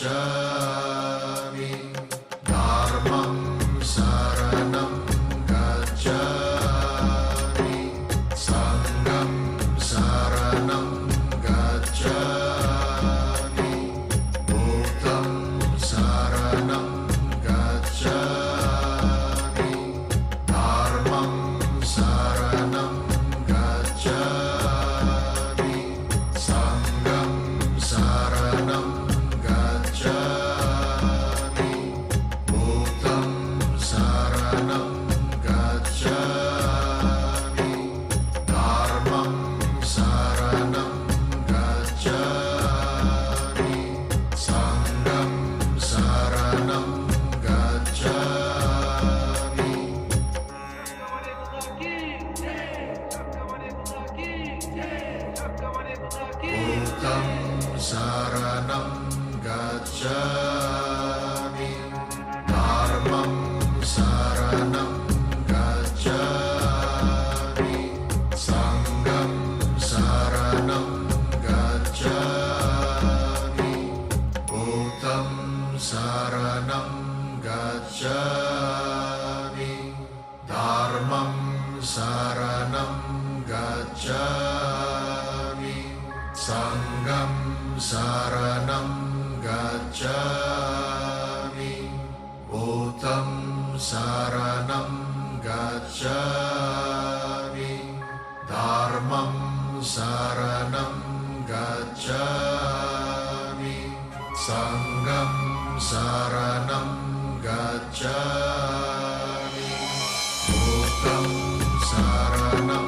gacchami, Dharmam saranam gacchami, Sangham saranam gacchami, Buddham saranam gacchami, Dharmam saranam gacchami, Sangham saranam gacchami, Buddham saranam gacchami, Dharmam saranam gacchami, Sangham saranam gacchami. Buddham saranam gacchami, Dharmam saranam gacchami, Sangham saranam gacchami, Buddham saranam gacchami, Dharmam saranam gacchami, Sangham saranam gacchami, Buddham saranam gacchami, Dharmam saranam gacchami, Sangham saranam gacchami, Buddham saranam.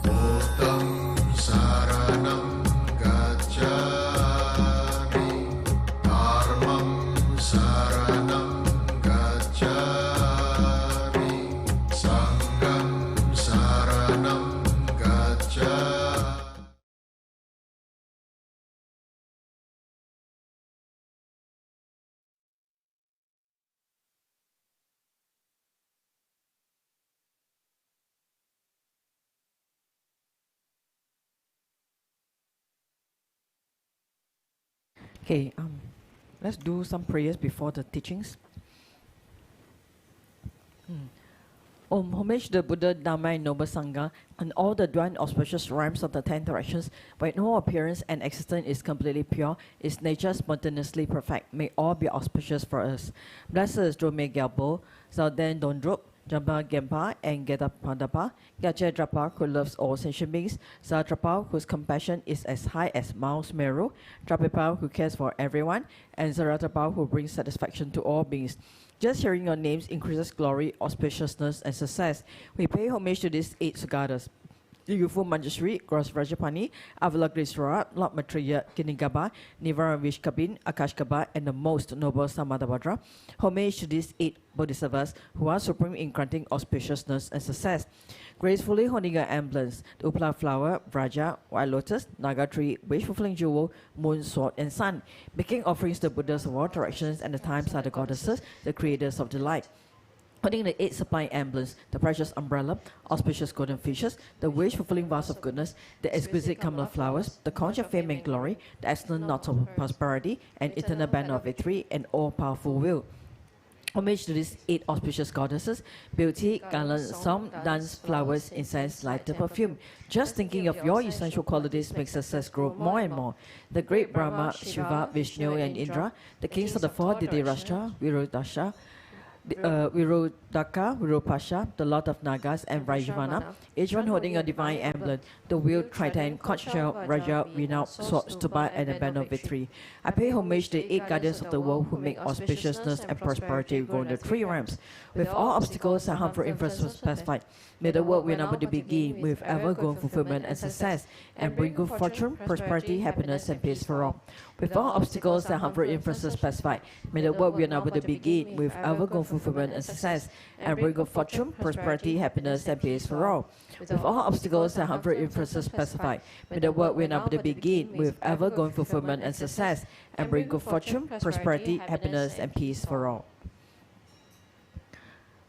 Buddham saranam gacchami, Dharmam saranam gacchami, Sangham saranam gacchami. Okay, let's do some prayers before the teachings. Homage to the Buddha, Dharma, and Noble Sangha, and all the divine auspicious rhymes of the 10 directions, where no appearance and existence is completely pure, its nature spontaneously perfect. May all be auspicious for us. Blessed Drome Gyalpo, Zalden Dondrup, Jamba Gempa, and Getapadapa, Gache Drapa, who loves all sentient beings, Zatrapa, whose compassion is as high as Mount Meru, Trapipa, who cares for everyone, and Zaratrapa, who brings satisfaction to all beings. Just hearing your names increases glory, auspiciousness, and success. We pay homage to these 8 Sugatas. Yufu Manjashri, Gross Rajapani, Avalagriswara, Lord Maitreya, Kinigaba, Nivara Vishkabin, Akashkaba, and the most noble Samadhavajra. Homage to these 8 bodhisattvas who are supreme in granting auspiciousness and success. Gracefully holding an emblems, the Upla flower, Vraja, white lotus, Naga tree, wish fulfilling jewel, moon, sword, and sun, making offerings to Buddhas of all directions and the times are the goddesses, the creators of delight. Holding the 8 supplying emblems, the precious umbrella, auspicious golden fishes, the wish-fulfilling vase of goodness, the exquisite Kamala flowers, the conch of fame and glory, the excellent knot of prosperity, and eternal banner of victory, and all-powerful will. Homage to these 8 auspicious goddesses, beauty, garland, song, dance, flowers, incense, light, and perfume. Just thinking of your essential qualities makes success grow more and more. The great Brahma, Shiva, Vishnu, and Indra, the kings of the 4 Dhritarashtra, Virudasha, Virudaka, Virupasha, the Lord of Nagas, and Vajravana, each one holding a divine emblem, the wheel, trident, conch shell, Raja, renown, sword, stupa, and a banner of victory. I pay homage to the 8 guardians of the world who make auspiciousness and prosperity grow in the 3 realms. With all obstacles and harmful influences pacified, may the world we are able to begin with ever-going fulfillment and success, and bring good fortune, prosperity, happiness, and peace for all. With all obstacles and harmful influences pacified, may the world we are able to begin with ever-going fulfillment and success, and bring good fortune, prosperity, happiness, and peace for all. With all obstacles and harmful influences pacified, may the world we are able to begin with ever-going fulfillment and success, and bring good fortune, prosperity, happiness, and peace for all.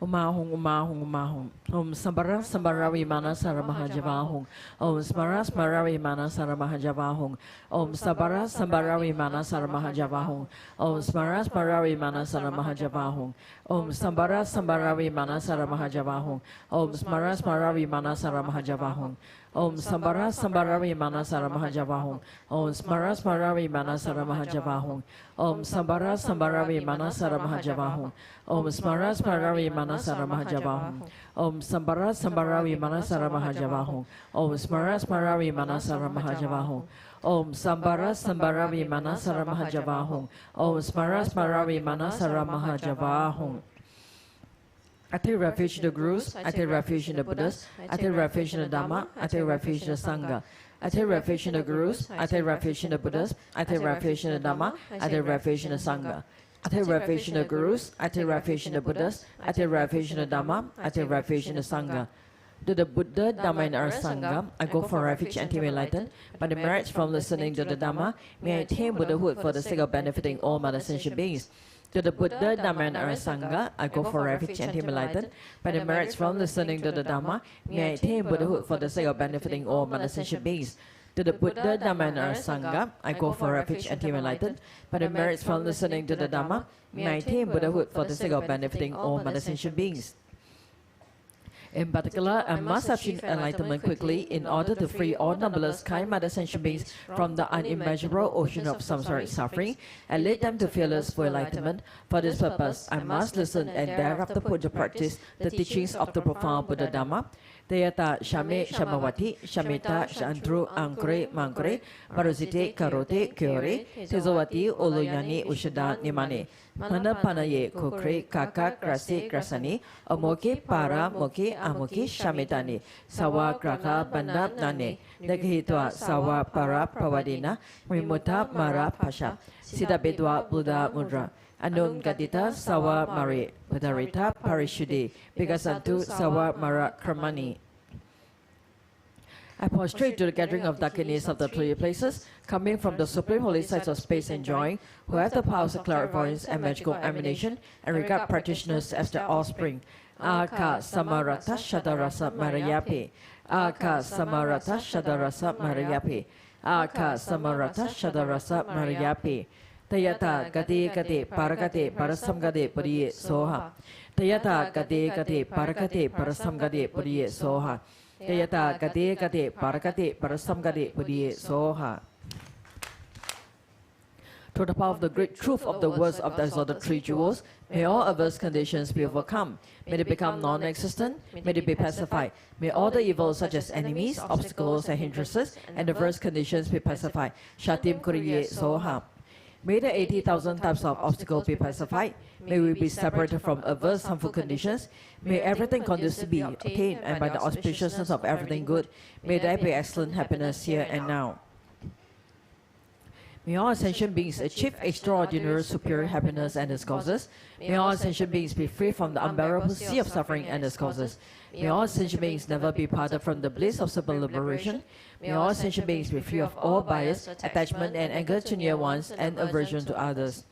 Umahung, umahung, umahung. Om Sambara Sambara Vimana Saramahajavahung. Om Smara Smara Vimana Saramahajavahung. Om Sabara Sambara Vimana Saramahajavahung. Om Smara Smara Vimana Saramahajavahung. Om Sambara Sambara Vimana Saramahajavahung. Om Smara Smara Vimana Saramahajavahung. Om Sambara Sambara Vimana Saramahajavahung. Om Smara Smara Vimana Saramahajavahung. Om Sambara Sambara Vimana Saramahajavahung. Om Smara Smara Vimana Saramahajavahung. Om Sambara Sambara Vimana Saramahajavahung. Om Smara Smara Vimana Saramahajavahung. Om Sambara Sambara Vimana Saramahajavahung. Om Smara Smara Vimana Saramahajavahung. I take refuge in the Gurus, I take refuge in the Buddhas, I take refuge in the Dharma, I take refuge in the Sangha. I take refuge in the Gurus, I take refuge in the Buddhas, I take refuge in the Dharma, I take refuge in the Sangha. I take refuge in the Gurus, I take refuge in the Buddhas, I take refuge in the Dharma, I take refuge in the Sangha. To the Buddha, Dharma, and our Sangha, I go for refuge and to be enlightened. By the merits from listening to the Dharma, may I attain Buddhahood for the sake of benefiting all mother sentient beings. To the Buddha, Dharma, and our Sangha, I go for refuge and to be enlightened. By the merits from listening to the Dharma, may I attain Buddhahood for the sake of benefiting all mother sentient beings. To the Buddha, Dharma, and our Sangha, I go for refuge and to be enlightened. By the merits from listening to the Dharma, may I attain Buddhahood for the sake of benefiting all mother sentient beings. In particular, I must achieve enlightenment quickly in order to free all numberless kind mother sentient beings from the unimaginable ocean of samsaric suffering and lead them to fearless full enlightenment. For this purpose, I must listen and thereafter put to practice the teachings of the profound Buddha Dharma. Teyata Shame Shamavati Shamita Shandru Ankre Mankre Parasite Karote Kyore Tezawati Oloyani Ushada Nimane Mana Panaye Kokre Kaka Krasi Krasani Amoke Para Moke Amoke Shamitani Sawa Kraka Banda Nane Naghitwa Sawa Para Pavadina Rimuta Mara Pasha Sidabedwa Buddha Mudra Anun Gadita Sawa Mare Padarita Parishudi Vigasantu Sawa Mara Kramani. I prostrate to the gathering of Dakinis of the 3 places, coming from the supreme holy sites of space and joy, who have the powers of clairvoyance and magical emanation, and regard practitioners as their offspring. Aka Samarata Shadarasa Marayapi. Aka Samarata Shadarasa Marayapi. Aka Samarata Shadarasa Marayapi. Tayata Gati Gati Parakati Parasamgade Puriye Soha. Tayata Gati Gati Parakati Parasamgade Puriye Soha. Tayata Gati Gati Parakati Parasamgade Puriye Soha. Through the power of the great truth of the words of the exalted 3 jewels, may all adverse conditions be overcome. May they become non-existent. May they be pacified. May all the evils such as enemies, obstacles, and hindrances, and adverse conditions be pacified. Shatim Kuriye Soha. May the 80,000 types of obstacles be pacified. May we be separated from adverse harmful conditions. May everything conducive be obtained, and by the auspiciousness of everything good, may there be excellent happiness here and now. May all sentient beings achieve extraordinary superior happiness and its causes. May all sentient beings be free from the unbearable sea of suffering and its causes. May all sentient beings never be parted from the bliss of simple liberation. May all sentient beings be free of all bias, attachment and anger to near ones, and aversion to others.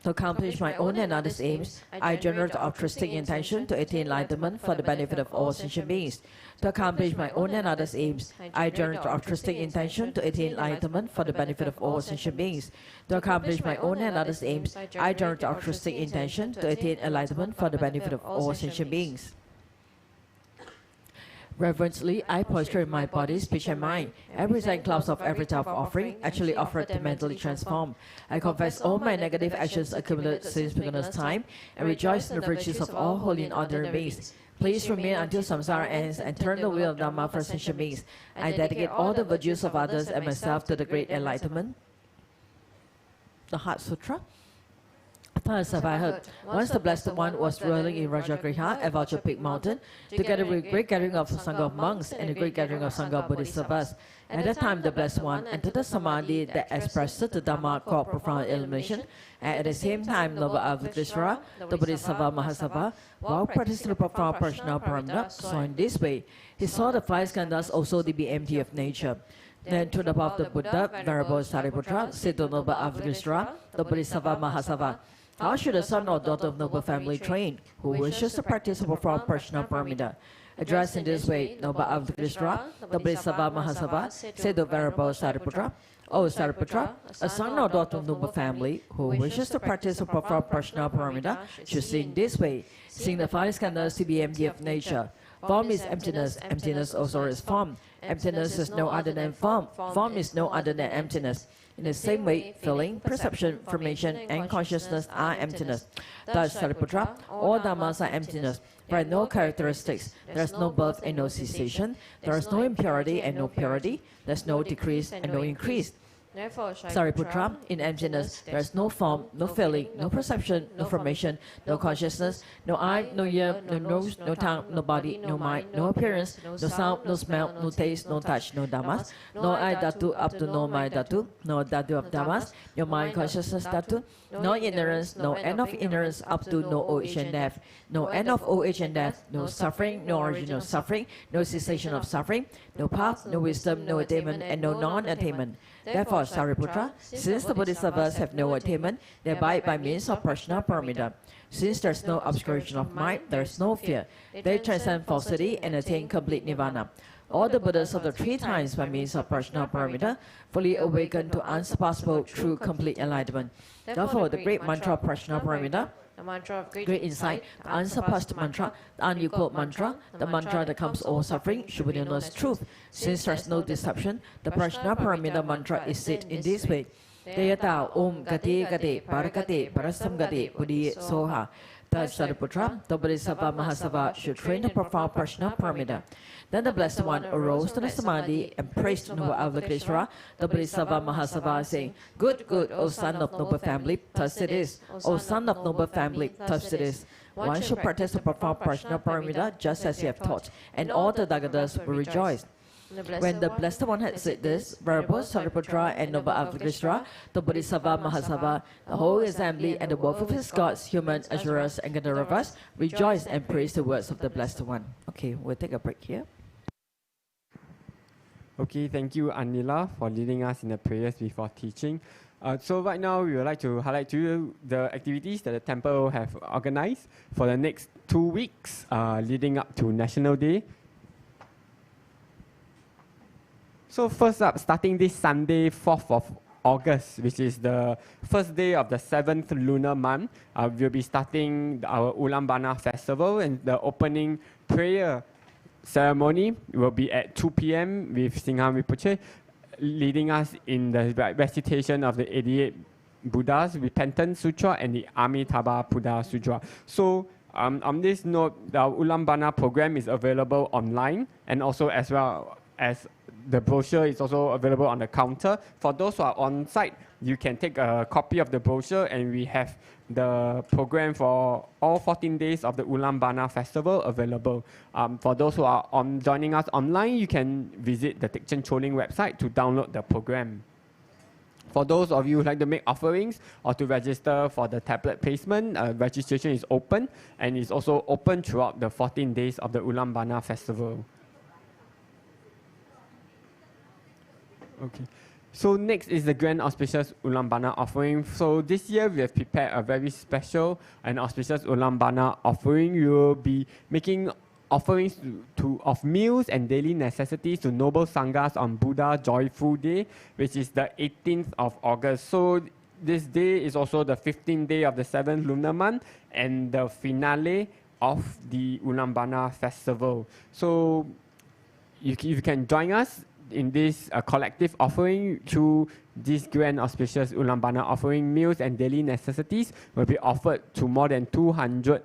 To accomplish my own and others' aims, I generate the altruistic intention to attain enlightenment for the benefit of all sentient beings. To accomplish my own and others' aims, I generate the altruistic intention to attain enlightenment for the benefit of all sentient beings. To accomplish my own and others' aims, I generate the altruistic intention to attain enlightenment for the benefit of all sentient beings. Reverently, I posture in my body, speech, and mind. I present clouds of every type of offering, actually offered to mentally transform. I confess all my negative actions accumulated since beginner's time, and rejoice in the virtues of all holy and ordinary beings. Please remain until samsara ends and turn the wheel of Dharma for sentient beings. I dedicate all the virtues of others and myself to the great enlightenment. The Heart Sutra. First have I heard, once the Blessed One was dwelling in Rajagriha at Vulture Peak Mountain, together with a great gathering of Sangha of monks and a great gathering of Sangha of Bodhisattvas. At that time, the Blessed One entered the Samadhi that expressed the Dharma called profound illumination, and at the same time, Noble Avalokiteshvara, the Bodhisattva Mahasattva, while practicing the profound personal paramita, saw in this way, he saw the five skandhas also to be empty of nature. Then to the path of the Buddha, Venerable Sariputra, said to Noble Avalokiteshvara, the Bodhisattva Mahasattva, how should a son or daughter of noble family train who wishes to practice a profound personal paramita? Addressed in this way, Noble Avalokiteshvara, the Bodhisattva Mahasattva, said to Venerable Sariputra, O Sariputra, a son or daughter of noble family who wishes to practice a profound personal paramita should see in this way, seeing the five skandhas to be empty of nature. Form is emptiness, emptiness also is form. Emptiness is no other than form, form is no other than emptiness. In the same way, feeling, perception, formation, and consciousness are emptiness. Thus, Sariputra, all dhammas are emptiness. There are no characteristics. There is no birth and no cessation. There is no impurity and no purity. There is no decrease and no increase. Sariputra, in emptiness, there is no form, no feeling, no perception, no formation, no consciousness, no eye, no ear, no nose, no tongue, no body, no mind, no appearance, no sound, no smell, no taste, no touch, no dhammas, no I dhatu up to no mind dhatu, no dhatu of dhammas, no mind consciousness dhatu, no ignorance, no end of ignorance up to no old age and death, no end of old age and death, no suffering, no origin of suffering, no cessation of suffering, no path, no wisdom, no attainment, and no non-attainment. Therefore, Sariputra, since the Bodhisattvas have no attainment, they abide by means of personal paramita. Since there is no obscuration of mind, there is no fear. They transcend falsity and attain complete nirvana. All the Buddhas of the three times by means of personal paramita fully awaken to unsurpassable true complete enlightenment. Therefore, the great mantra of personal paramita, the mantra of great insight, the unsurpassed mantra, the unequaled mantra, the mantra that comes all suffering, should be known as truth. Since there is no deception, the Prajna Paramita mantra is said in this way. Deyata Om Gati Gati Parakati Parasam Gati Buddhi Soha. Thus, Sariputra, the Bodhisattva Mahasattva should train the profound Prajna Paramita. Then the Blessed One arose to the Samadhi and praised Noble Avalokiteshvara, the Bodhisattva Mahasattva, saying, Good, good, O son of noble family, thus it is. O son of noble family, thus it is. One should practice the profound Prajna Paramita just as you have taught, and all the Dagadas will rejoice. When the Blessed One had said this, Venerable Sariputra and Noble Avalokiteshvara, the Bodhisattva Mahasattva, the whole assembly and the wealth of his gods, human, asuras, and Gandharvas rejoiced and praised the words of the Blessed One. Okay, we'll take a break here. Okay, thank you, Anila, for leading us in the prayers before teaching. So right now, we would like to highlight to you the activities that the temple have organized for the next 2 weeks leading up to National Day. So first up, starting this Sunday, 4th of August, which is the first day of the 7th lunar month, we'll be starting our Ulam Bana festival, and the opening prayer ceremony will be at 2 p.m. with Singha Rinpoche leading us in the recitation of the 88 Buddhas, Repentance Sutra, and the Amitabha Buddha Sutra. So on this note, the Ulam Bana program is available online, and also as well as the brochure is also available on the counter. For those who are on site, you can take a copy of the brochure, and we have the program for all 14 days of the Ulaanbaatar Festival available. For those who are joining us online, you can visit the Thich Chön Choling website to download the program. For those of you who like to make offerings or to register for the tablet placement, registration is open, and is also open throughout the 14 days of the Ulaanbaatar Festival. Okay. So next is the Grand Auspicious Ulaanbaatar offering. So this year we have prepared a very special and auspicious Ulaanbaatar offering. We will be making offerings of meals and daily necessities to noble sanghas on Buddha Joyful Day, which is the 18th of August. So this day is also the 15th day of the 7th lunar month and the finale of the Ulaanbaatar Festival. So you can join us in this collective offering through this grand auspicious Ulaanbaatar offering. Meals and daily necessities will be offered to more than 200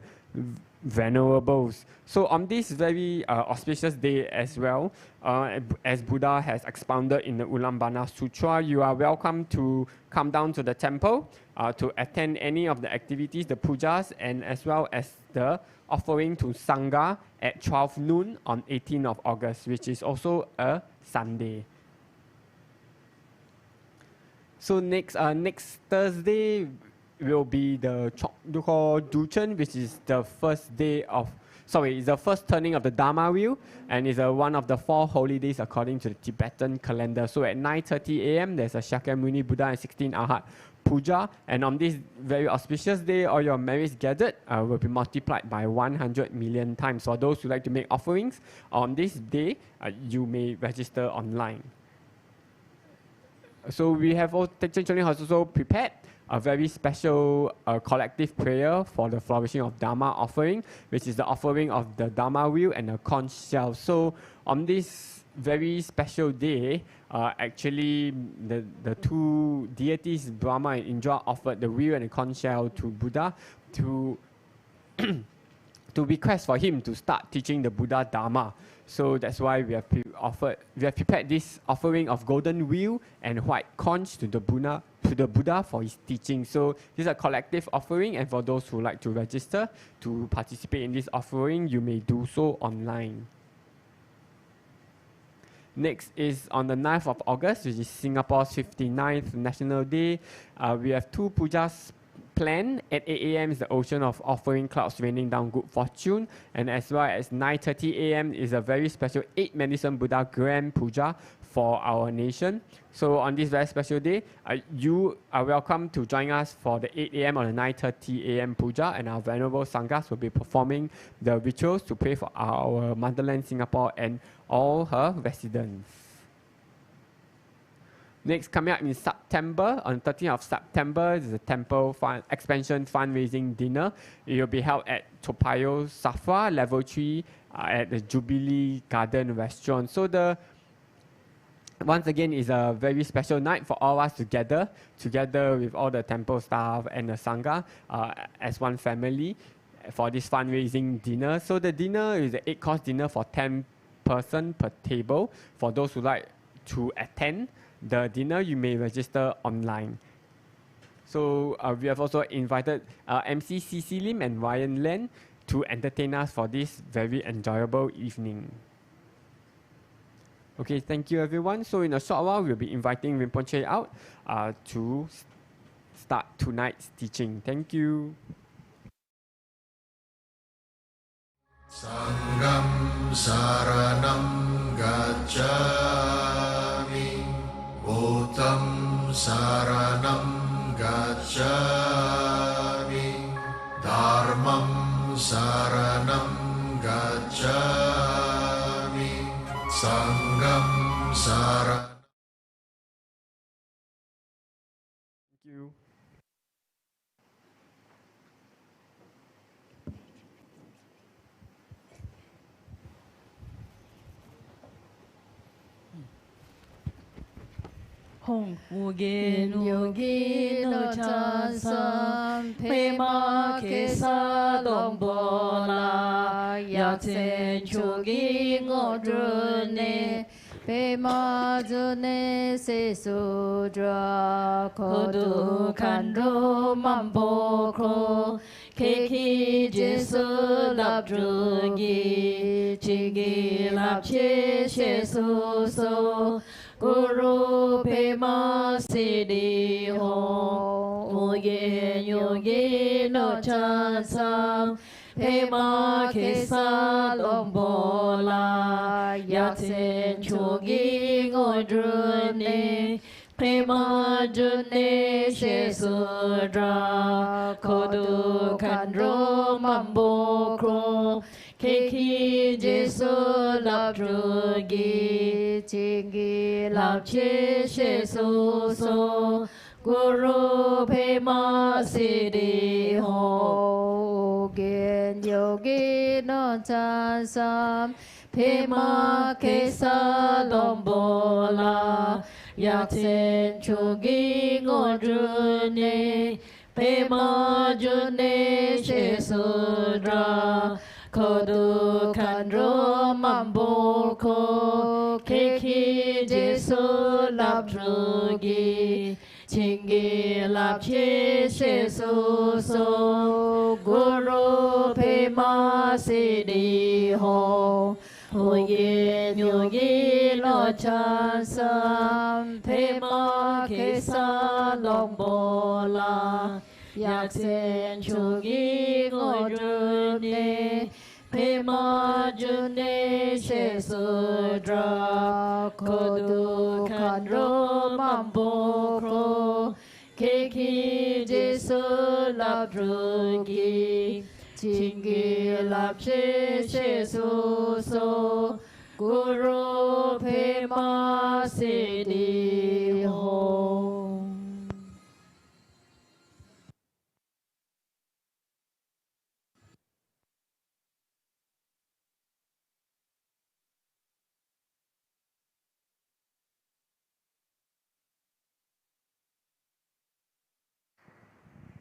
venerables. So on this very auspicious day as well, as Buddha has expounded in the Ulaanbaatar Sutra, you are welcome to come down to the temple to attend any of the activities, the pujas, and as well as the offering to Sangha at 12 noon on 18th of August, which is also a Sunday. So next Thursday will be the Chokduko Duchen, which is the first turning of the Dharma wheel, and is one of the 4 holy days according to the Tibetan calendar. So at 9:30 a.m. there's a Shakyamuni Buddha and 16 Arhat puja, and on this very auspicious day, all your merits gathered will be multiplied by 100 million times. For those who like to make offerings on this day, you may register online. So we have Thich Chön Choling has also prepared a very special collective prayer for the flourishing of Dharma offering, which is the offering of the Dharma wheel and the conch shell. So on this very special day, actually the two deities, Brahma and Indra, offered the wheel and the conch shell to Buddha to request for him to start teaching the Buddha Dharma. So that's why we have prepared this offering of golden wheel and white conch to the Buddha for his teaching. So this is a collective offering, and for those who like to register to participate in this offering, you may do so online. Next is on the 9th of August, which is Singapore's 59th National Day. We have 2 pujas planned. At 8 a.m. is the Ocean of Offering Clouds raining down good fortune, and as well as 9:30 a.m. is a very special 8 Medicine Buddha Grand Puja for our nation. So on this very special day, you are welcome to join us for the 8 a.m. or the 9:30 a.m. puja, and our venerable sanghas will be performing the rituals to pray for our motherland Singapore and all her residents. Next, coming up in September, on 13th of September, is the Temple Expansion Fundraising Dinner. It will be held at Toa Payoh Safra, Level 3, at the Jubilee Garden Restaurant. So once again, it's a very special night for all of us together with all the temple staff and the Sangha as one family for this fundraising dinner. So the dinner is an 8-course dinner for 10 person per table. For those who like to attend the dinner, you may register online. So we have also invited MC CC Lim and Ryan Len to entertain us for this very enjoyable evening. Okay, thank you everyone. So in a short while, we'll be inviting Rinpoche out to start tonight's teaching. Thank you. Sangham saranam gacchami, Bhutam saranam gacchami, Dharmam saranam gacchami, Sangham saranam. Thank you. Hong Ugin no chansan Pema Kesa Dombola Yatsen Chugi Ngodrune Pema June Se Sudra Kodu Kandro Mambo Kro Keki Jesu Lap Drugi Chigi Lap Che She Su So Guru Pema Siddhi Ho Muye Yogi No Chan Sam Pema Kesa Lombola Yatsen Chogi Ngodrune Pema June She Sudra Kodu Kandro Mambo Kro Keki Jesu Lap Drugi Chingi Lap Che She Su So Guru Pema Siddhi Ho Gen Yogi No Chan Sam Pema Kesa Lombola Yatsen Chogi Ngodrune Pema June She Sudra Kodu Kandro Mambo Ko Keki Jesu Lap Drugi Chingi Lap Che She Su So Guru Pema Siddhi Ho Hoye Yogi Lo Chan Sam Pema Kesa Lombola Yaksen Chogi Ngodrune Pema June She Sudra Kodu Kandro Mambo Kro Keki Jesu Lap Drugi Chingi Lap Che She Su So Guru Pema Siddhi Ho.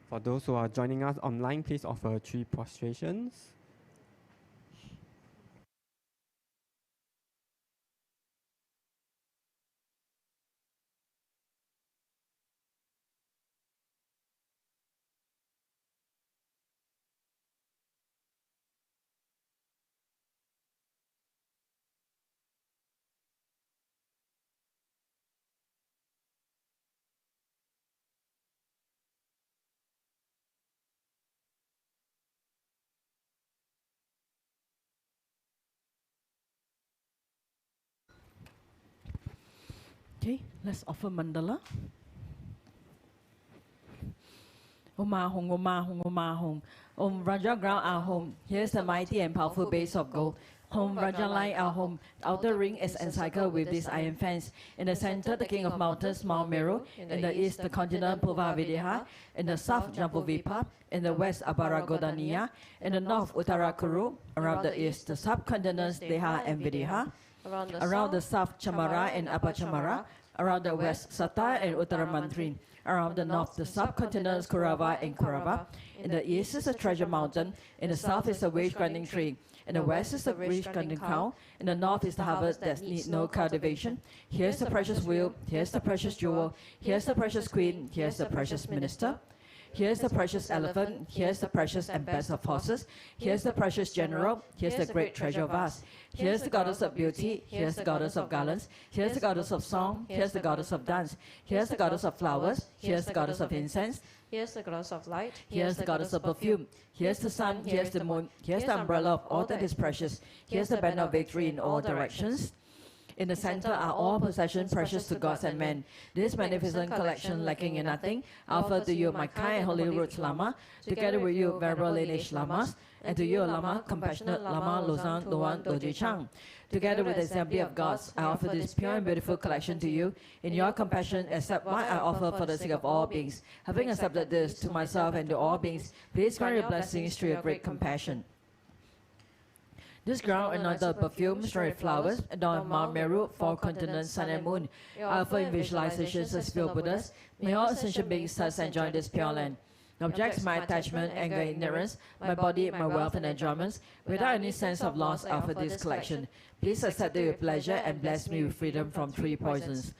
For those who are joining us online, please offer 3 prostrations. Okay, let's offer mandala. Om Ahong, Om Ahong, Om Ahong. Om Raja ground our home. Here's the mighty and powerful base of gold. Home Raja light our home. The outer ring is encircled with this iron fence. In the center, the king of mountains, Mount Meru. In the east, the continent Purva Videha. In the south, Jambuvipa. In the west, Abaragodania. In the north, Uttarakuru. Around the east, the subcontinents Deha and Videha. Around the south, Chamara and Upper Chamara. Around the west, Sata and Uttaramantri. Around the north, the subcontinents Kurava and Kurava. In the east is a treasure mountain. In the south is a wage grinding tree. In the west is the rich grinding cow. In the north is the harvest that needs no cultivation. Here's the precious wheel. Here's the precious jewel. Here's the precious queen. Here's the precious minister. Here's the precious elephant. Here's the precious and best of horses. Here's the precious general. Here's the great treasure of us. Here's the goddess of beauty. Here's the goddess of garlands. Here's the goddess of song. Here's the goddess of dance. Here's the goddess of flowers. Here's the goddess of incense. Here's the goddess of light. Here's the goddess of perfume. Here's the sun. Here's the moon. Here's the umbrella of all that is precious. Here's the banner of victory in all directions. In the center are all possessions precious to gods and men. This magnificent collection, lacking in nothing, I offer to you my kind and holy roots Lama, together with you venerable lineage Lamas, and to you Lama, compassionate Lama Losang Luan Doji Chang. Together with the assembly of gods, I offer this pure and beautiful collection to you. In your compassion, accept what I offer for the sake of all beings. Having accepted this to myself and to all beings, please grant your blessings through your great compassion. This ground anointed perfume, straight flowers, adorned Mount Meru, 4 continents, sun and moon. I offer in visualizations as pure Buddhas. May all ascension beings thus enjoy this pure land. The objects of my attachment, anger, ignorance, my body, my wealth and enjoyments, without any sense of loss, I offer this collection. Please accept it with pleasure and bless me with freedom from 3 poisons.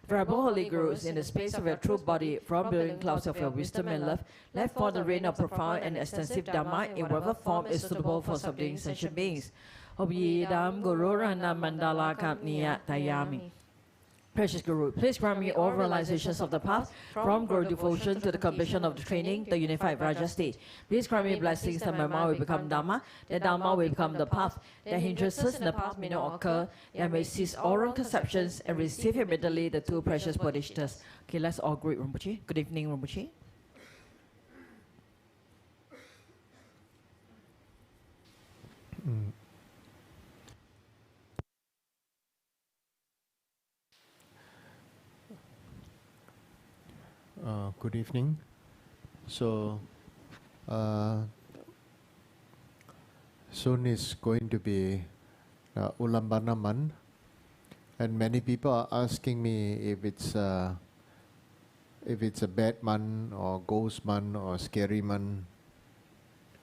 Venerable Holy Gurus, in the space of your true body, from billowing clouds of your wisdom and love, let fall the rain of profound and extensive Dharma in whatever form is suitable for subduing sentient beings. Obidam Guru Rana Mandala Kapniya Tayami. Precious Guru, please grant me all realizations of the path, from Guru devotion to the completion of the training, the unified Raja state. Please grant me blessings that my mind will become Dharma, that Dharma will become the path, that hindrances in the path may not occur, that I may cease all wrong conceptions and receive immediately the 2 precious bodhisattvas. Okay, let's all greet Rinpoche. Good evening, Rinpoche. Good evening. So, soon is going to be Ulambana month, and many people are asking me if it's a bad month or ghost month or scary month.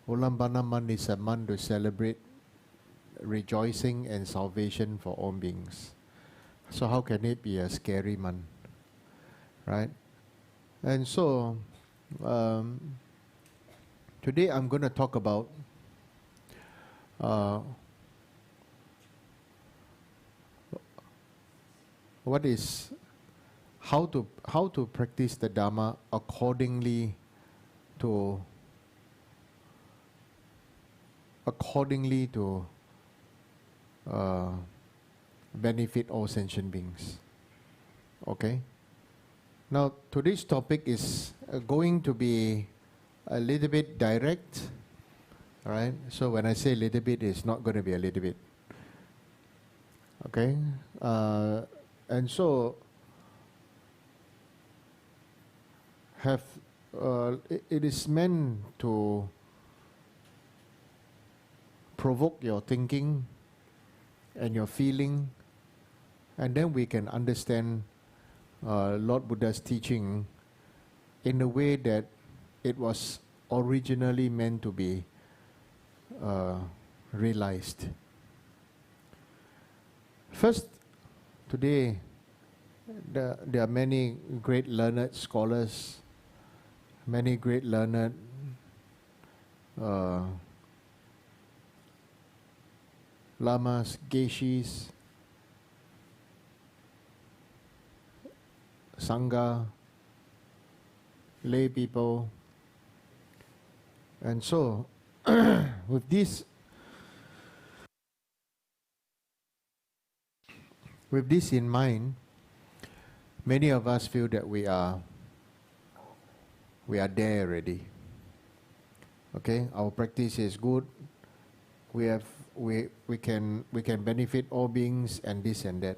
Ulambana month is a month to celebrate rejoicing and salvation for all beings. So how can it be a scary month, right? And so, today I'm going to talk about how to practice the Dharma accordingly to benefit all sentient beings. Okay? Now, today's topic is going to be a little bit direct, all right? So when I say little bit, it's not going to be a little bit, okay? And so, it is meant to provoke your thinking and your feeling, and then we can understand Lord Buddha's teaching in the way that it was originally meant to be realized. First, today there are many great learned scholars, many great learned lamas, geishis, Sangha, lay people. And so, with this in mind, many of us feel that we are there already. Okay, our practice is good. We can benefit all beings and this and that.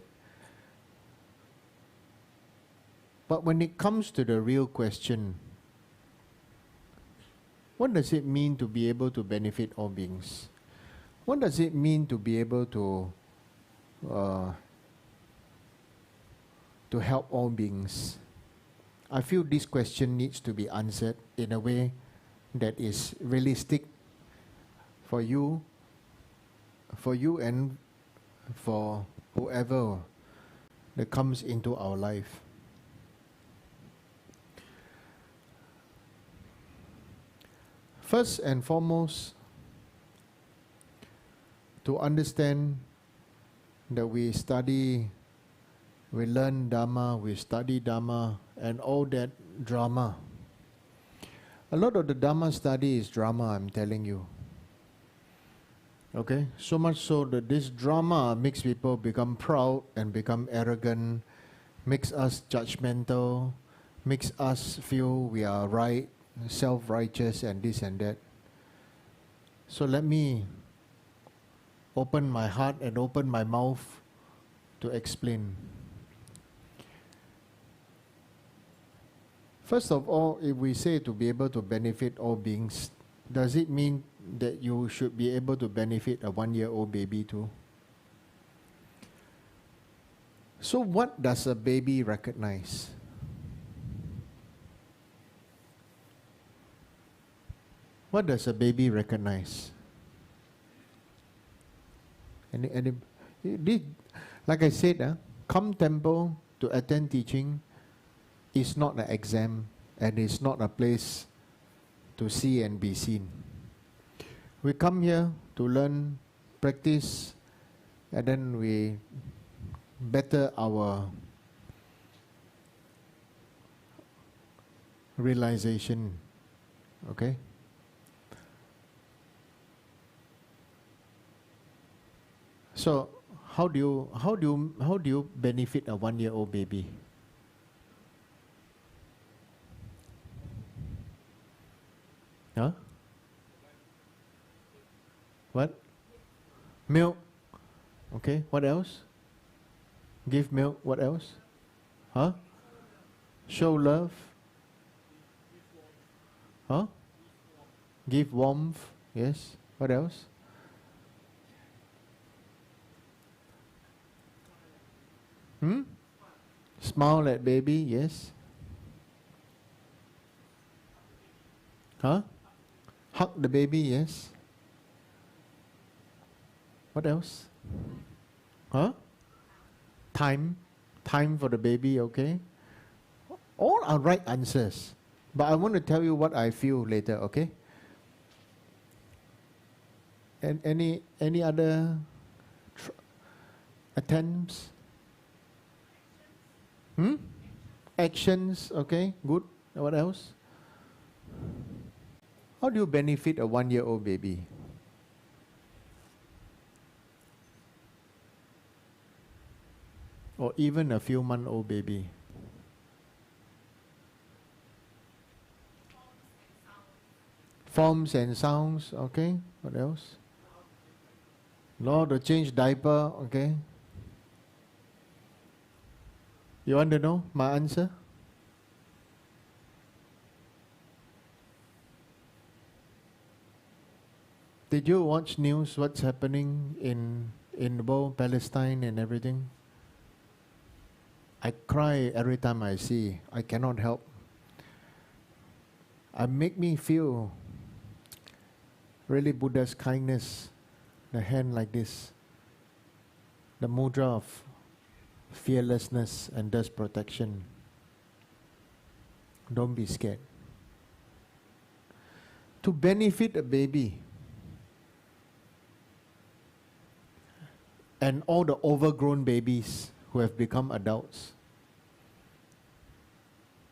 But when it comes to the real question, what does it mean to be able to benefit all beings? What does it mean to be able to help all beings? I feel this question needs to be answered in a way that is realistic for you and for whoever that comes into our life. First and foremost, to understand that we learn Dharma, we study Dharma, and all that drama. A lot of the Dharma study is drama, I'm telling you. Okay? So much so that this drama makes people become proud and become arrogant, makes us judgmental, makes us feel we are right, self-righteous and this and that. So let me open my heart and open my mouth to explain. First of all, if we say to be able to benefit all beings, does it mean that you should be able to benefit a 1-year-old baby too? So what does a baby recognize? What does a baby recognize? Like I said, come temple to attend teaching is not an exam and it's not a place to see and be seen. We come here to learn, practice, and then we better our realization. Okay? So how do you benefit a 1-year-old baby? Huh? What? Milk. Okay, what else? Give milk, what else? Huh? Show love. Huh? Give warmth, yes. What else? Smile at baby, yes. Huh? Hug the baby, yes. What else? Huh? Time for the baby, okay? All are right answers. But I want to tell you what I feel later, okay? And any other attempts? Actions, okay, good. What else? How do you benefit a 1-year-old baby? Or even a few month old baby? Forms and sounds, okay. What else? Law to change diaper, okay. You want to know my answer? Did you watch news, what's happening in the world, Palestine and everything? I cry every time I see. I cannot help. It make me feel really Buddha's kindness, the hand like this, the mudra of fearlessness and thus protection. Don't be scared. To benefit a baby and all the overgrown babies who have become adults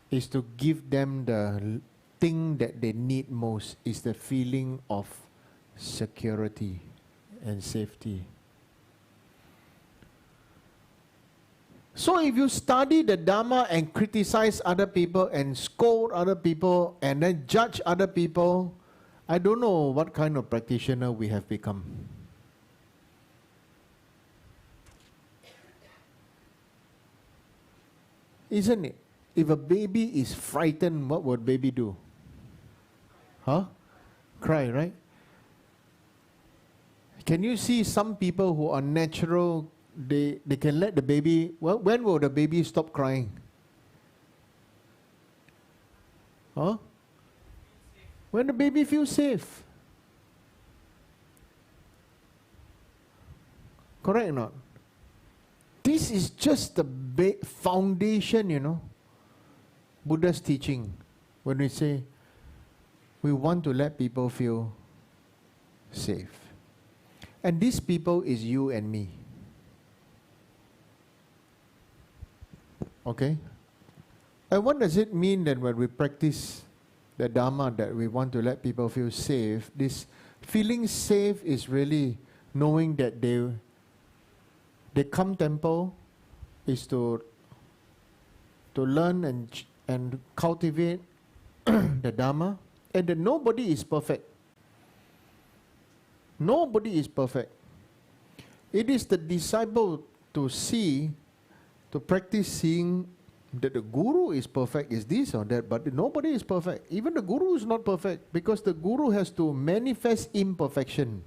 is to give them the thing that they need most, is the feeling of security and safety. So if you study the Dharma and criticize other people and scold other people and then judge other people, I don't know what kind of practitioner we have become. Isn't it? If a baby is frightened, what would baby do? Huh? Cry, right? Can you see some people who are natural, they can let the baby, well, when will the baby stop crying? Huh? When the baby feels safe. Correct or not? This is just the foundation, Buddha's teaching. When we say, we want to let people feel safe. And these people is you and me. Okay? And what does it mean then when we practice the Dharma that we want to let people feel safe? This feeling safe is really knowing that they come temple is to learn and cultivate the Dharma, and that nobody is perfect. Nobody is perfect. It is the disciple to practice seeing that the guru is perfect, is this or that, but nobody is perfect. Even the guru is not perfect because the guru has to manifest imperfection.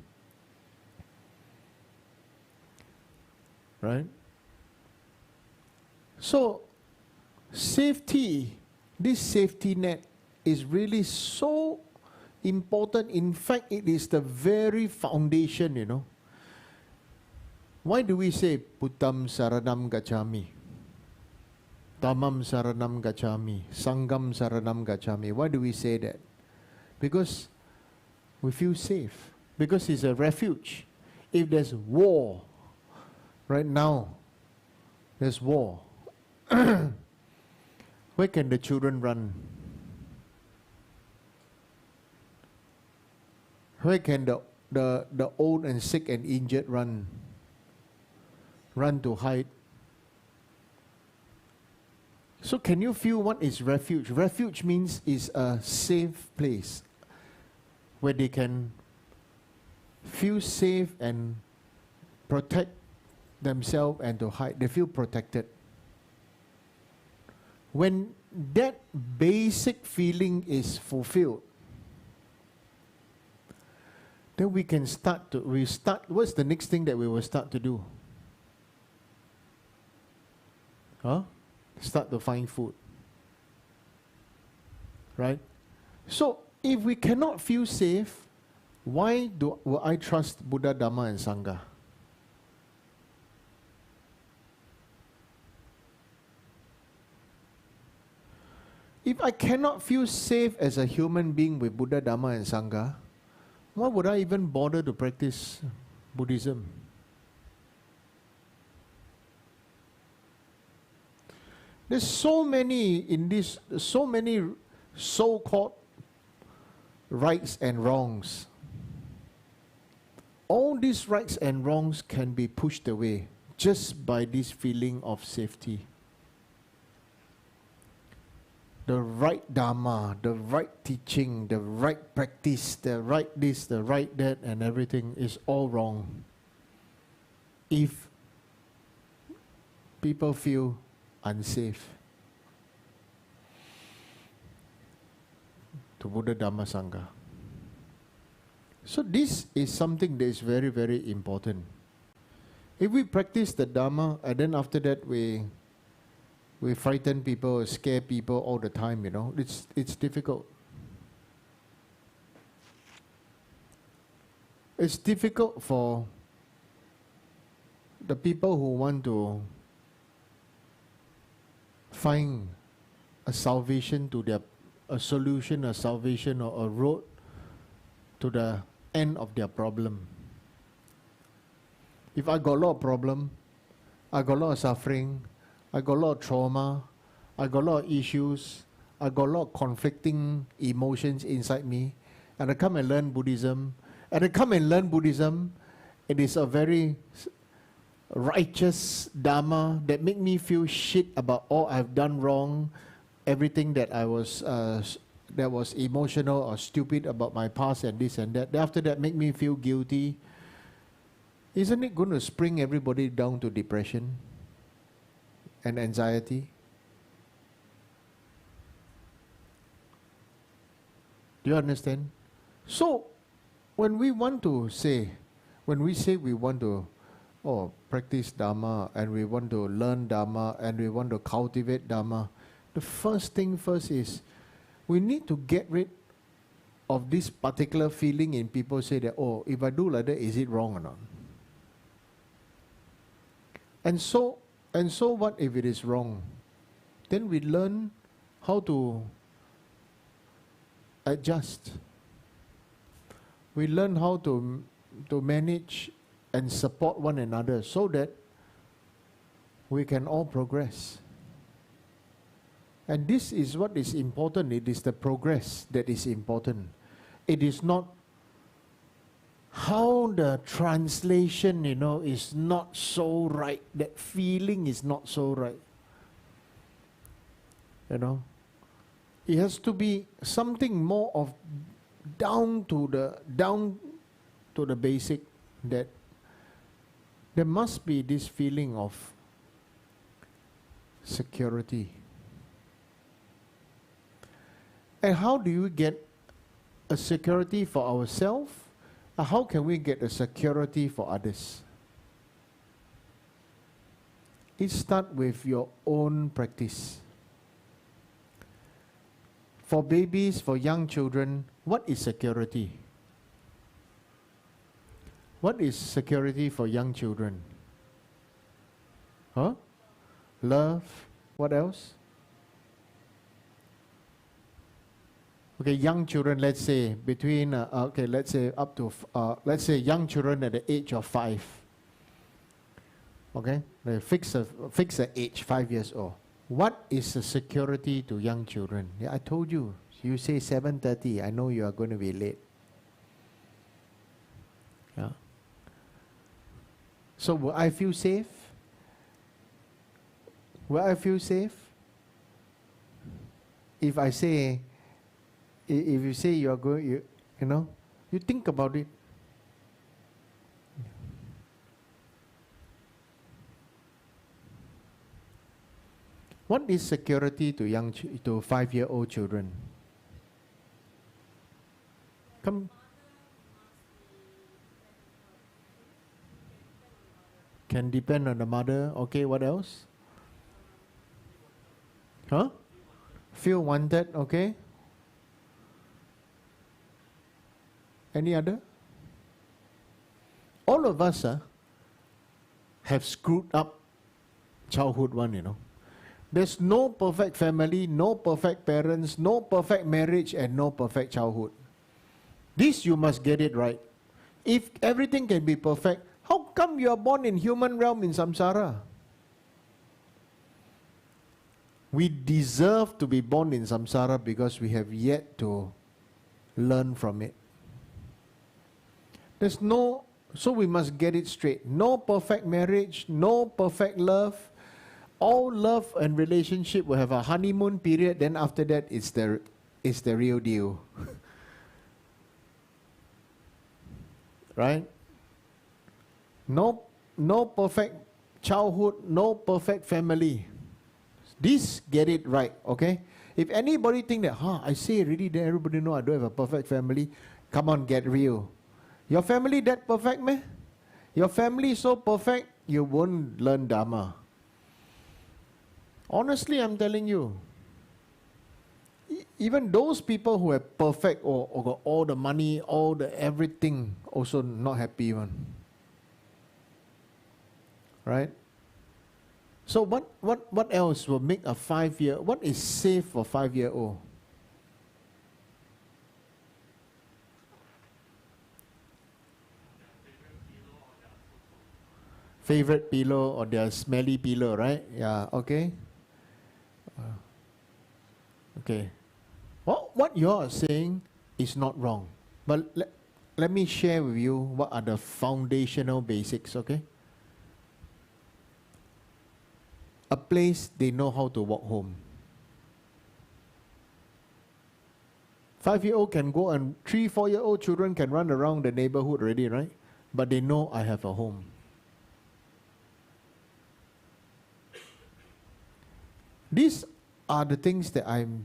Right? So, safety, this safety net is really so important. In fact, it is the very foundation, you know. Why do we say Buddham Saranam Gacchami? Dhammam Saranam Gacchami, Sangham Saranam Gacchami. Why do we say that? Because we feel safe. Because it's a refuge. If there's war, right now, there's war. Where can the children run? Where can the old and sick and injured run? Run to hide. So can you feel what is refuge? Refuge means is a safe place where they can feel safe and protect themselves and to hide. They feel protected. When that basic feeling is fulfilled, then we can start, what's the next thing that we will start to do? Start to find food. Right? So, if we cannot feel safe, why will I trust Buddha, Dharma and Sangha? If I cannot feel safe as a human being with Buddha, Dharma and Sangha, why would I even bother to practice Buddhism? There's so many so-called rights and wrongs. All these rights and wrongs can be pushed away just by this feeling of safety. The right Dharma, the right teaching, the right practice, the right this, the right that, and everything is all wrong if people feel unsafe to Buddha, Dhamma, Sangha. So this is something that is very, very important. If we practice the Dharma and then after that we frighten people, scare people all the time, you know, it's difficult. It's difficult for the people who want to find a salvation to a solution, a salvation or a road to the end of their problem. If I got a lot of problem, I got a lot of suffering, I got a lot of trauma, I got a lot of issues, I got a lot of conflicting emotions inside me, and I come and learn Buddhism, it is a very righteous Dharma that make me feel shit about all I've done wrong, everything that I was that was emotional or stupid about my past and this and that. After that, make me feel guilty. Isn't it going to spring everybody down to depression and anxiety? Do you understand? So, when we say we want to practice Dharma and we want to learn Dharma and we want to cultivate Dharma, the first thing first is we need to get rid of this particular feeling in people say that, if I do like that, is it wrong or not? And so what if it is wrong? Then we learn how to adjust. We learn how to manage and support one another so that we can all progress. And this is what is important. It is the progress that is important. It is not how the translation, is not so right. That feeling is not so right. It has to be something more of down to the basic, that there must be this feeling of security. And how do you get a security for ourselves? How can we get a security for others? It starts with your own practice. For babies, for young children, What is security? What is security for young children? Huh? Love. What else? Okay, young children, let's say between, let's say up to, let's say young children at the age of 5. Okay, they fix a age, 5 years old. What is the security to young children? Yeah, I told you. You say 7:30. I know you are going to be late. Yeah. So will I feel safe? Will I feel safe? If I say, if you say you are going, you know, you think about it. What is security to to 5-year-old children? Come. Can depend on the mother. Okay, what else? Huh? Feel wanted. Okay. Any other? All of us have screwed up childhood one, you know. There's no perfect family, no perfect parents, no perfect marriage, and no perfect childhood. This you must get it right. If everything can be perfect, how come you are born in human realm in samsara? We deserve to be born in samsara because we have yet to learn from it. There's no, so we must get it straight. No perfect marriage, no perfect love. All love and relationship will have a honeymoon period, then after that it's the real deal. Right? No perfect childhood, no perfect family. This get it right, okay? If anybody think that, I say already, then everybody know I don't have a perfect family, come on, get real. Your family that perfect, meh? Your family so perfect, you won't learn Dharma. Honestly, I'm telling you. Even those people who are perfect or got all the money, all the everything, also not happy one. Right? So what else will make a 5-year, what is safe for 5-year-old? Favorite pillow or their smelly pillow, right? Yeah, okay. Okay. What you are saying is not wrong. But let me share with you what are the foundational basics, okay? A place they know how to walk home. 5-year-old can go and 3-4-year-old children can run around the neighborhood already, right? But they know I have a home. These are the things that I'm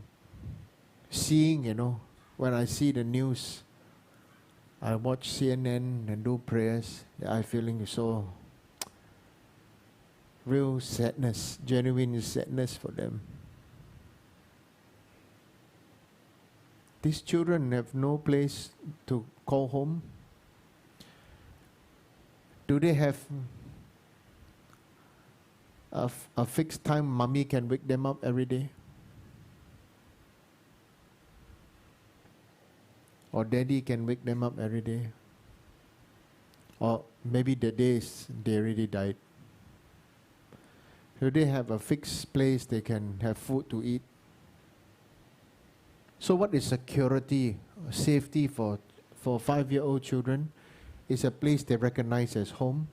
seeing, you know, when I see the news. I watch CNN and do prayers. I'm feeling so real sadness, genuine sadness for them. These children have no place to call home. Do they have a fixed time mommy can wake them up every day? Or daddy can wake them up every day? Or maybe the days they already died. Do they have a fixed place they can have food to eat? So what is security, safety for 5-year-old children? It's a place they recognize as home.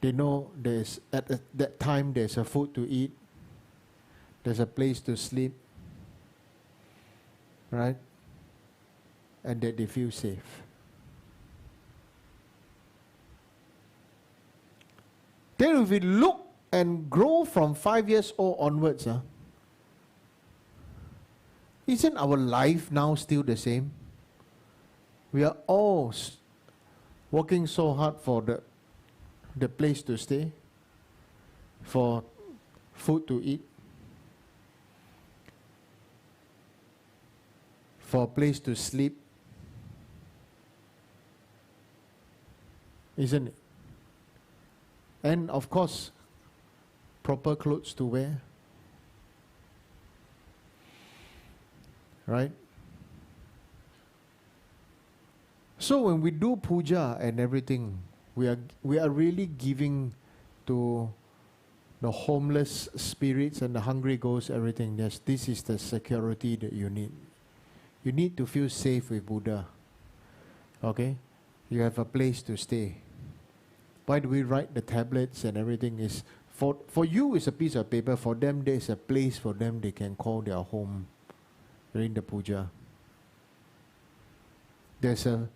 They know there's at that time there's a food to eat. There's a place to sleep. Right? And that they feel safe. Then if we look and grow from 5 years old onwards, isn't our life now still the same? We are all working so hard for the place to stay, for food to eat, for a place to sleep, isn't it? And of course, proper clothes to wear, right? So when we do puja and everything, we are really giving to the homeless spirits and the hungry ghosts, everything. Yes, this is the security that you need. You need to feel safe with Buddha. Okay? You have a place to stay. Why do we write the tablets and everything? Is for you it's a piece of paper. For them there's a place for them they can call their home during the puja. There's a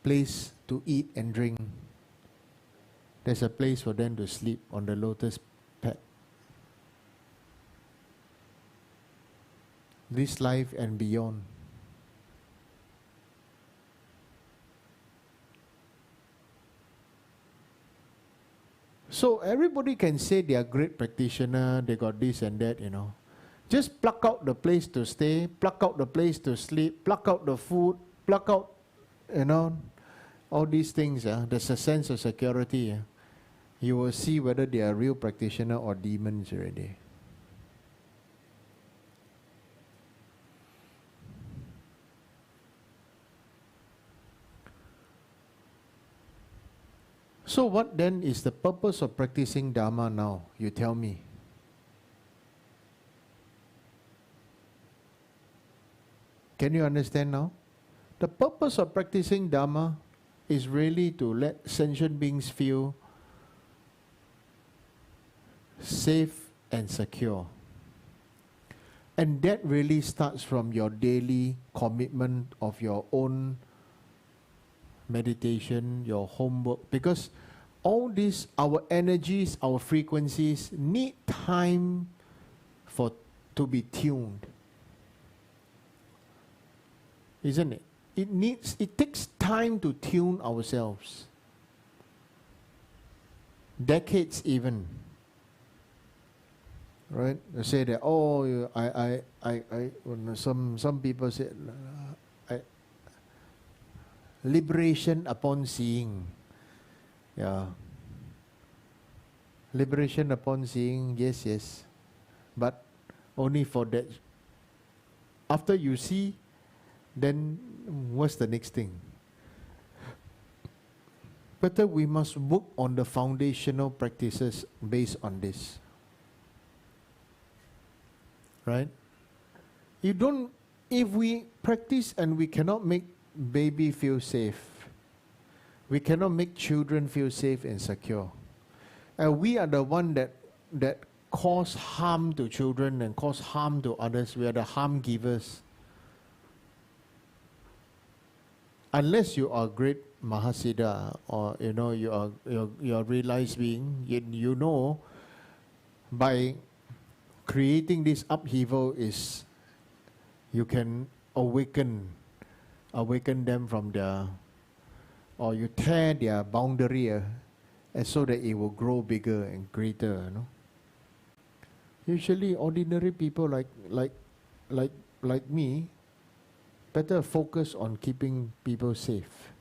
place to eat and drink. There's a place for them to sleep on the lotus pad. This life and beyond. So everybody can say they are great practitioner, they got this and that, you know. Just pluck out the place to stay, pluck out the place to sleep, pluck out the food, pluck out, you know, all these things. There's a sense of security. You will see whether they are real practitioner or demons already. So what then is the purpose of practicing Dharma now? You tell me. Can you understand now? The purpose of practicing Dharma is really to let sentient beings feel safe and secure. And that really starts from your daily commitment of your own meditation, your homework, because all these, our energies, our frequencies need time to be tuned. Isn't it? It takes time to tune ourselves. Decades even. Right? They say that, oh, some people say, liberation upon seeing. Yeah. Liberation upon seeing, yes, yes. But only for that. After you see, then what's the next thing? Better we must work on the foundational practices based on this. Right? If we practice and we cannot make baby feel safe, we cannot make children feel safe and secure. And we are the one that cause harm to children and cause harm to others. We are the harm givers. Unless you are great Mahasiddha, or you know you are realized being, you know by creating this upheaval is you can awaken them from their, or you tear their boundary and so that it will grow bigger and greater, you know. Usually ordinary people like me better focus on keeping people safe.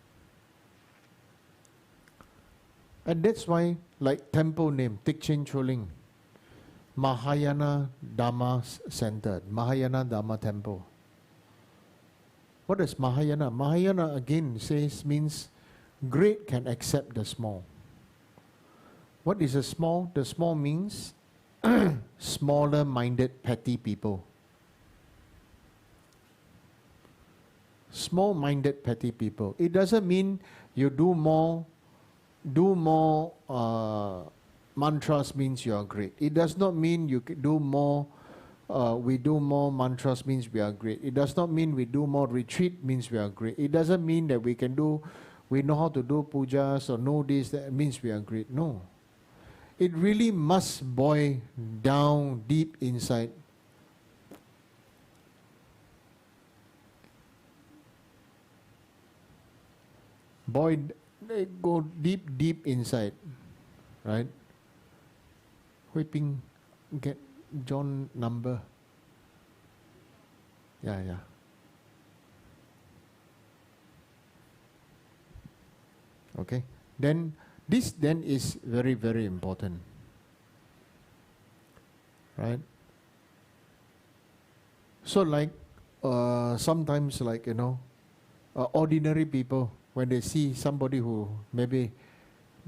And that's why, like temple name, Tikchen Choling, Mahayana Dharma Center, Mahayana Dharma Temple. What is Mahayana? Mahayana again means great can accept the small. What is a small? The small means smaller minded petty people. Small minded petty people. It doesn't mean you do more mantras means you are great. It does not mean you do more we do more mantras means we are great. It does not mean we do more retreat means we are great. It doesn't mean that we know how to do pujas or know this, that means we are great. No. It really must boil down deep inside. Go deep inside. Right? Hui Ping, get John number. Yeah. Okay? Then this then is very, very important. Right? So like sometimes like, ordinary people, when they see somebody who maybe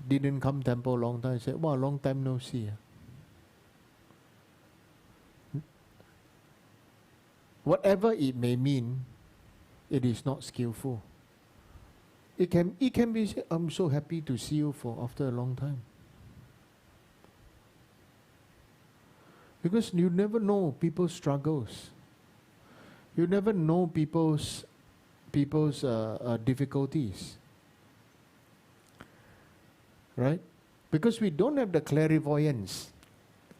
didn't come temple a long time, say, wow, long time no see. Whatever it may mean, it is not skillful. It can be, I'm so happy to see you for after a long time. Because you never know people's struggles. You never know people's difficulties. Right? Because we don't have the clairvoyance.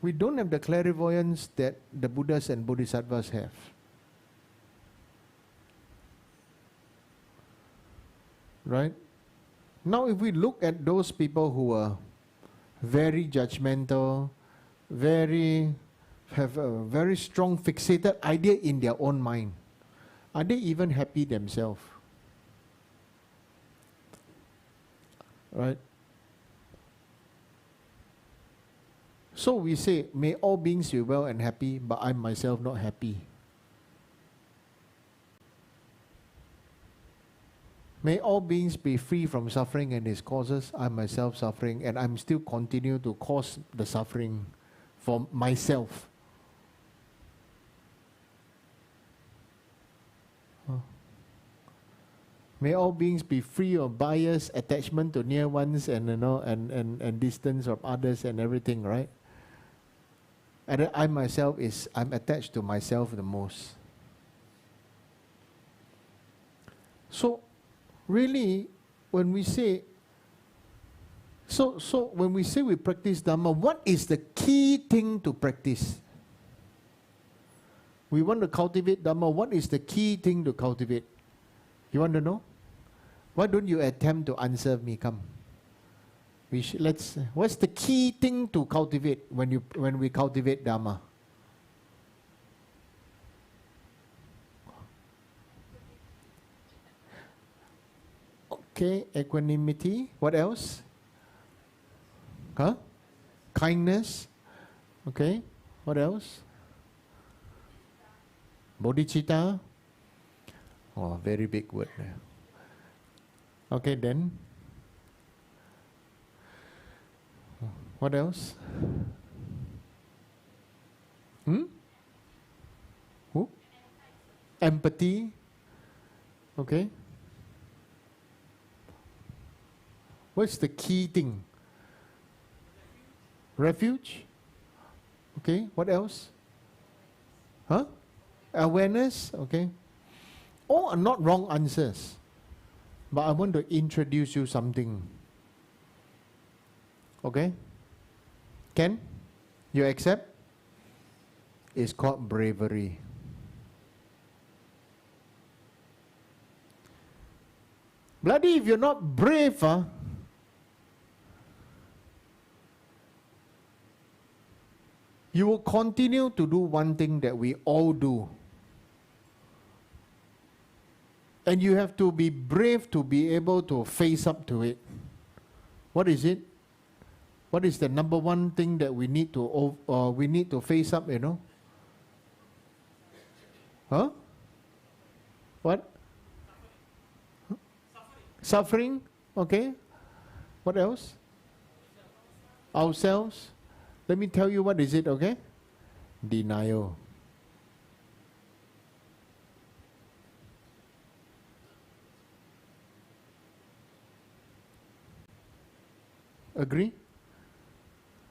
We don't have the clairvoyance that the Buddhas and Bodhisattvas have. Right? Now if we look at those people who are very judgmental, have a very strong fixated idea in their own mind, are they even happy themselves? Right? So we say, may all beings be well and happy, but I myself not happy. May all beings be free from suffering and its causes, I myself suffering, and I'm still continue to cause the suffering for myself. May all beings be free of bias, attachment to near ones, and and distance of others and everything, right? And I myself I'm attached to myself the most. So really, when we say when we say we practice Dharma, what is the key thing to practice? We want to cultivate Dharma. What is the key thing to cultivate? You want to know? Why don't you attempt to answer me? Come. What's the key thing to cultivate when we cultivate Dharma? Okay, equanimity. What else? Kindness. Okay. What else? Bodhicitta. Oh, very big word there. Okay, then. What else? Who? Empathy. Okay. What's the key thing? Refuge? Okay, what else? Awareness? Okay. All are not wrong answers. But I want to introduce you something. Okay? Can? You accept? It's called bravery. Bloody, if you're not brave, you will continue to do one thing that we all do. And you have to be brave to be able to face up to it. What is it? What is the number one thing that we need to face up, What? Suffering. Okay. What else? Ourselves. Let me tell you what is it, okay? Denial. Agree?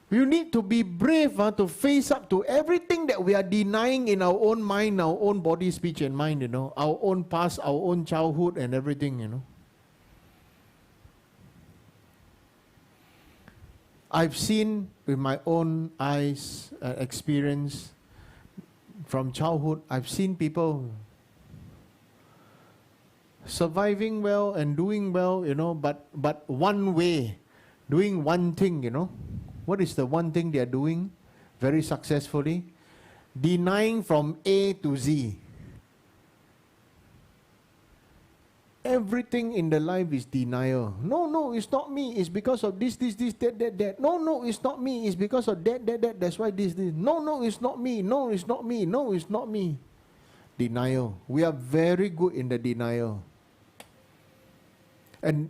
You need to be brave to face up to everything that we are denying in our own mind, our own body, speech and mind, our own past, our own childhood and everything, I've seen with my own eyes, experience from childhood, I've seen people surviving well and doing well, but one way, doing one thing, What is the one thing they are doing very successfully? Denying from A to Z. everything in the life is denial. No, it's not me. It's because of this, that. No, it's not me. It's because of that. That's why this. No, it's not me. No, it's not me. No, it's not me. Denial. We are very good in the denial. And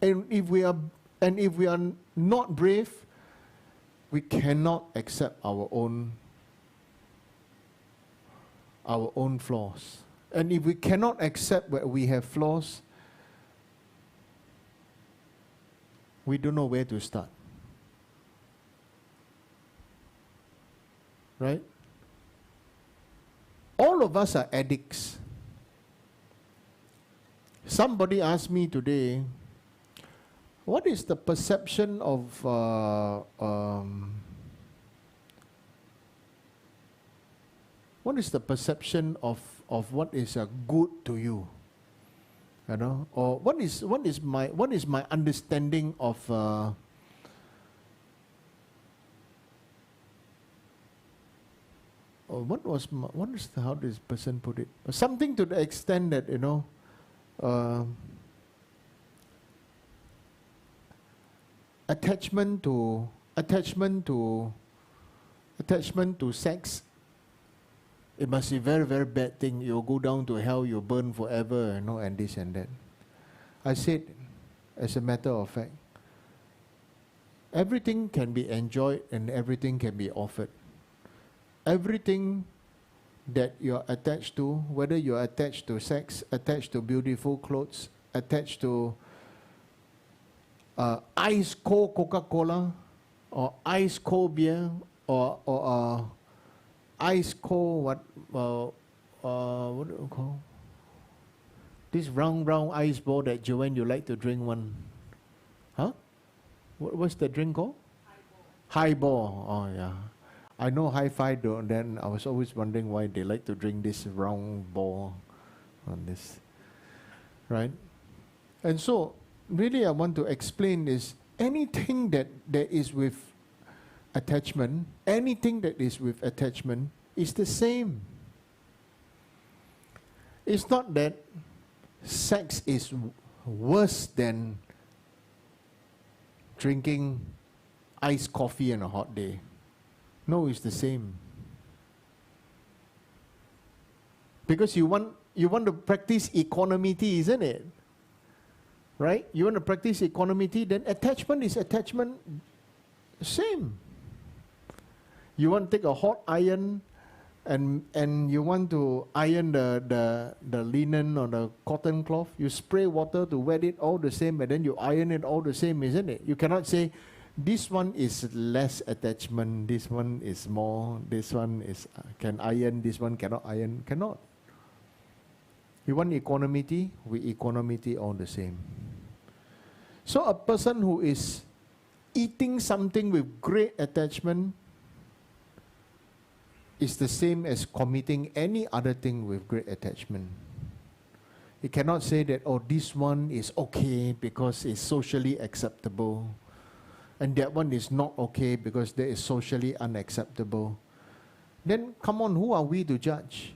if we are not brave, we cannot accept our own flaws. And if we cannot accept that we have flaws, we don't know where to start. Right? All of us are addicts. Somebody asked me today, what is the perception of what is the perception of what is good to you? You know, or what is my understanding of or how does this person put it? Something to the extent that, you know, attachment to sex, it must be a very, very bad thing. You'll go down to hell, you'll burn forever, you know, and this and that. I said, as a matter of fact, everything can be enjoyed and everything can be offered. Everything that you're attached to, whether you're attached to sex, attached to beautiful clothes, attached to ice cold Coca-Cola, or ice cold beer, or ice cold what do you call? This round ice ball that Joanne, you like to drink one. Huh? What's the drink called? Highball. Oh yeah. I know Hi-Fi though, then I was always wondering why they like to drink this round ball on this. Right? And so, really I want to explain is anything that is with attachment, anything that is with attachment is the same. It's not that sex is worse than drinking iced coffee on a hot day. No, it's the same. Because you want to practice equanimity, isn't it? Right? You want to practice equanimity, then attachment is attachment, same. You want to take a hot iron and you want to iron the linen or the cotton cloth, you spray water to wet it all the same, and then you iron it all the same, isn't it? You cannot say, this one is less attachment, this one is more, this one is can iron, this one cannot iron. Cannot. You want equanimity, we equanimity all the same. So a person who is eating something with great attachment is the same as committing any other thing with great attachment. You cannot say that, oh, this one is okay because it's socially acceptable, and that one is not okay because that is socially unacceptable. Then, come on, who are we to judge?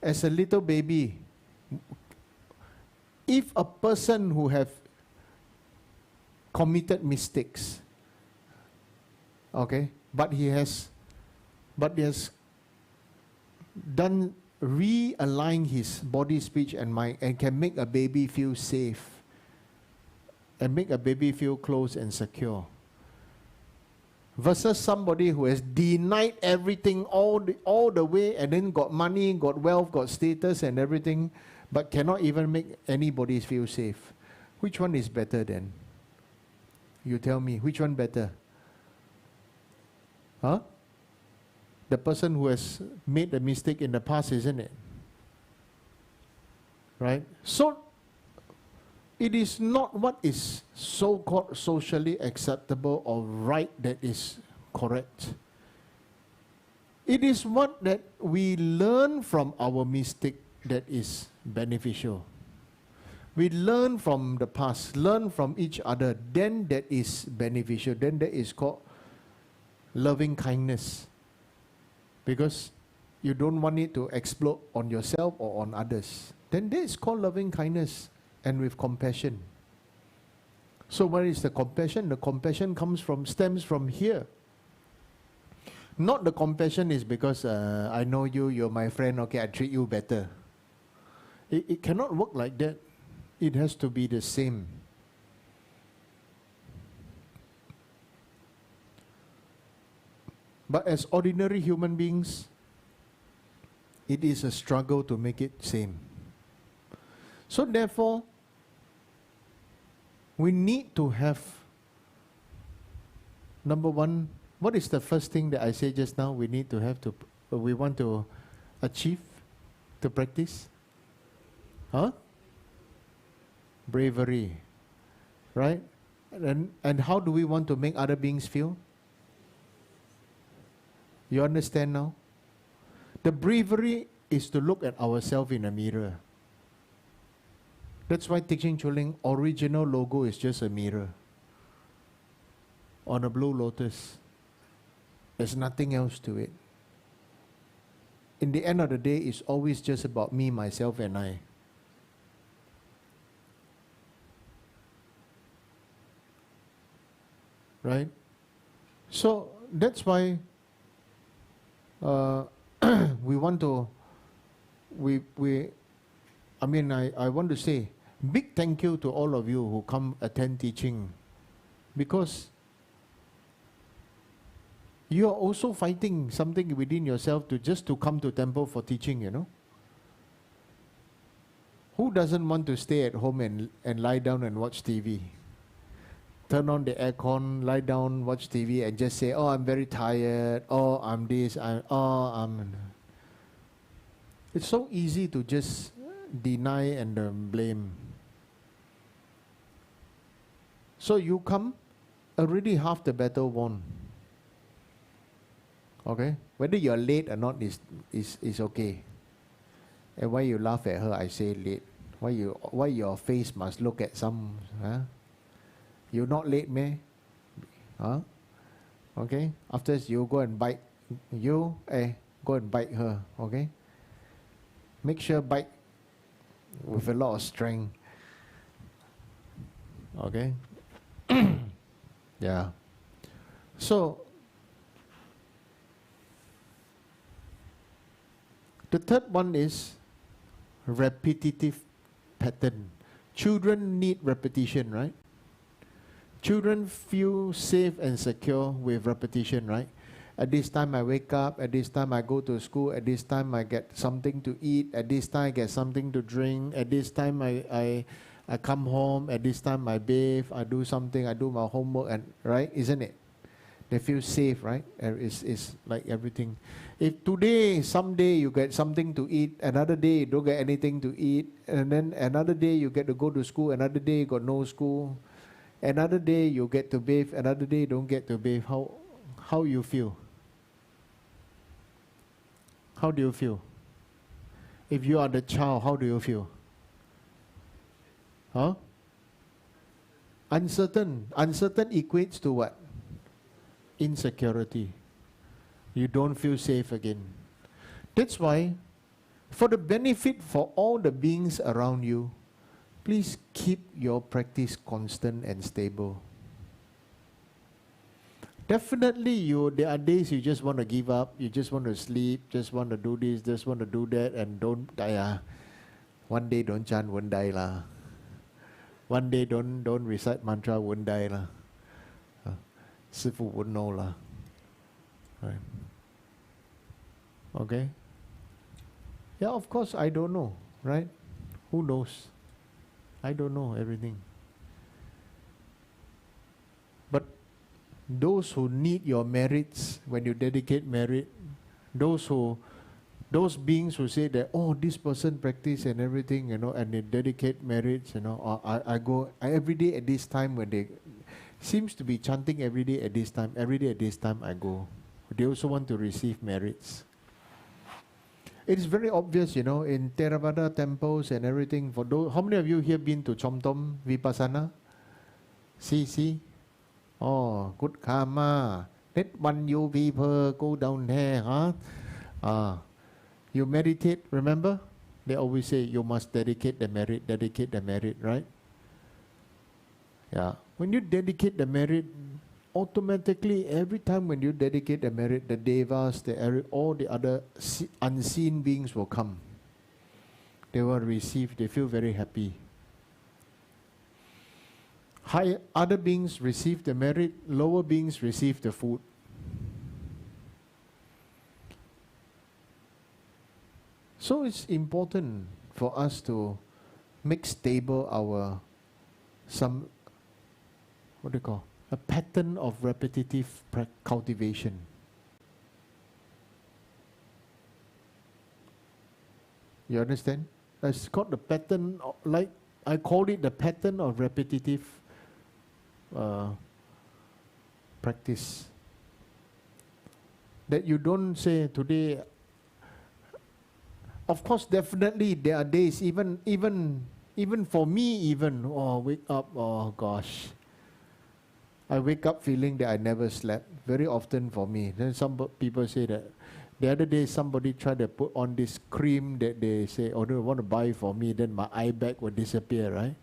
As a little baby, if a person who have committed mistakes, okay, but he has done realign his body, speech and mind and can make a baby feel safe and make a baby feel close and secure, versus somebody who has denied everything all the way and then got money, got wealth, got status and everything, but cannot even make anybody feel safe. Which one is better then? You tell me, which one better? Huh? The person who has made the mistake in the past, isn't it? Right? So, it is not what is so-called socially acceptable or right that is correct. It is what that we learn from our mistake that is beneficial. We learn from the past, learn from each other, then that is beneficial. Then that is called loving kindness. Because you don't want it to explode on yourself or on others. then that is called loving kindness and with compassion. So where is the compassion? The compassion stems from here. Not the compassion is because I know you, you're my friend, okay, I treat you better. It cannot work like that. It has to be the same. But as ordinary human beings, it is a struggle to make it same. So therefore, we need to have, number one, what is the first thing that I said just now we need to have to, we want to achieve, to practice? Huh? Bravery, right? And how do we want to make other beings feel? You understand now? The bravery is to look at ourselves in a mirror. That's why Teaching Chuling original logo is just a mirror on a blue lotus. There's nothing else to it. In the end of the day, it's always just about me, myself, and I. Right? So that's why we want to, I want to say big thank you to all of you who come attend teaching, because you are also fighting something within yourself to come to temple for teaching, you know. Who doesn't want to stay at home and lie down and watch TV? Turn on the aircon, lie down, watch TV, and just say, oh, I'm very tired, oh, I'm this, It's so easy to just deny and blame. So you come, already half the battle won. Okay? Whether you're late or not is okay. And why you laugh at her, I say late. Why your face must look at some, huh? You not late, meh? Huh? Okay? After you go and bite, go and bite her, okay? Make sure bite with a lot of strength. Okay? Yeah. So, the third one is repetitive pattern. Children need repetition, right? Children feel safe and secure with repetition, right? At this time I wake up, at this time I go to school, at this time I get something to eat, at this time I get something to drink, at this time I come home, at this time I bathe, I do something, I do my homework, and right? Isn't it? They feel safe, right? It's like everything. If today, someday you get something to eat, another day you don't get anything to eat, and then another day you get to go to school, another day you got no school, another day you get to bathe, another day you don't get to bathe, how you feel? How do you feel? If you are the child, how do you feel? Huh? Uncertain. Uncertain equates to what? Insecurity. You don't feel safe again. That's why, for the benefit for all the beings around you, please keep your practice constant and stable. Definitely, there are days you just want to give up, you just want to sleep, just want to do this, just want to do that, and don't die. One day don't chant, won't die lah. One day don't recite mantra, won't die lah. Sifu won't know lah. Right. Okay? Yeah, of course, I don't know, right? Who knows? I don't know everything. But those who need your merits, when you dedicate merit, those beings who say that, oh, this person practice and everything, you know, and they dedicate merits, you know, or I go every day at this time when they seems to be chanting every day at this time I go. They also want to receive merits. It is very obvious, you know, in Theravada temples and everything. For those, how many of you here been to Chomtom Vipassana? See? Oh, good karma. Let one you people go down there, huh? You meditate, remember? They always say you must dedicate the merit, right? Yeah. When you dedicate the merit, automatically every time when you dedicate the merit, the devas, all the other unseen beings will come. They will receive, they feel very happy. Other beings receive the merit, lower beings receive the food. So it's important for us to make stable a pattern of repetitive cultivation. You understand? It's called the pattern, like I call it the pattern of repetitive practice. That you don't say today. Of course, definitely there are days, even for me, wake up, oh gosh. I wake up feeling that I never slept. Very often for me. Then some people say that the other day somebody tried to put on this cream that they say, oh, they want to buy for me, then my eye bag will disappear, right?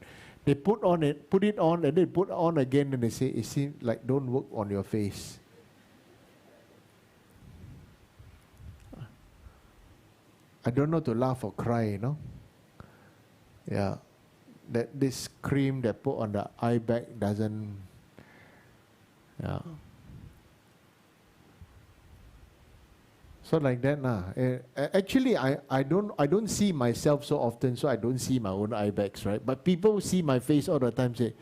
They put it on, and they put on again, and they say, it seems like don't work on your face. I don't know to laugh or cry, you know. Yeah, that this cream that put on the eye bag doesn't. Yeah. So like that, actually, I don't see myself so often, so I don't see my own eye bags, right? But people see my face all the time, say,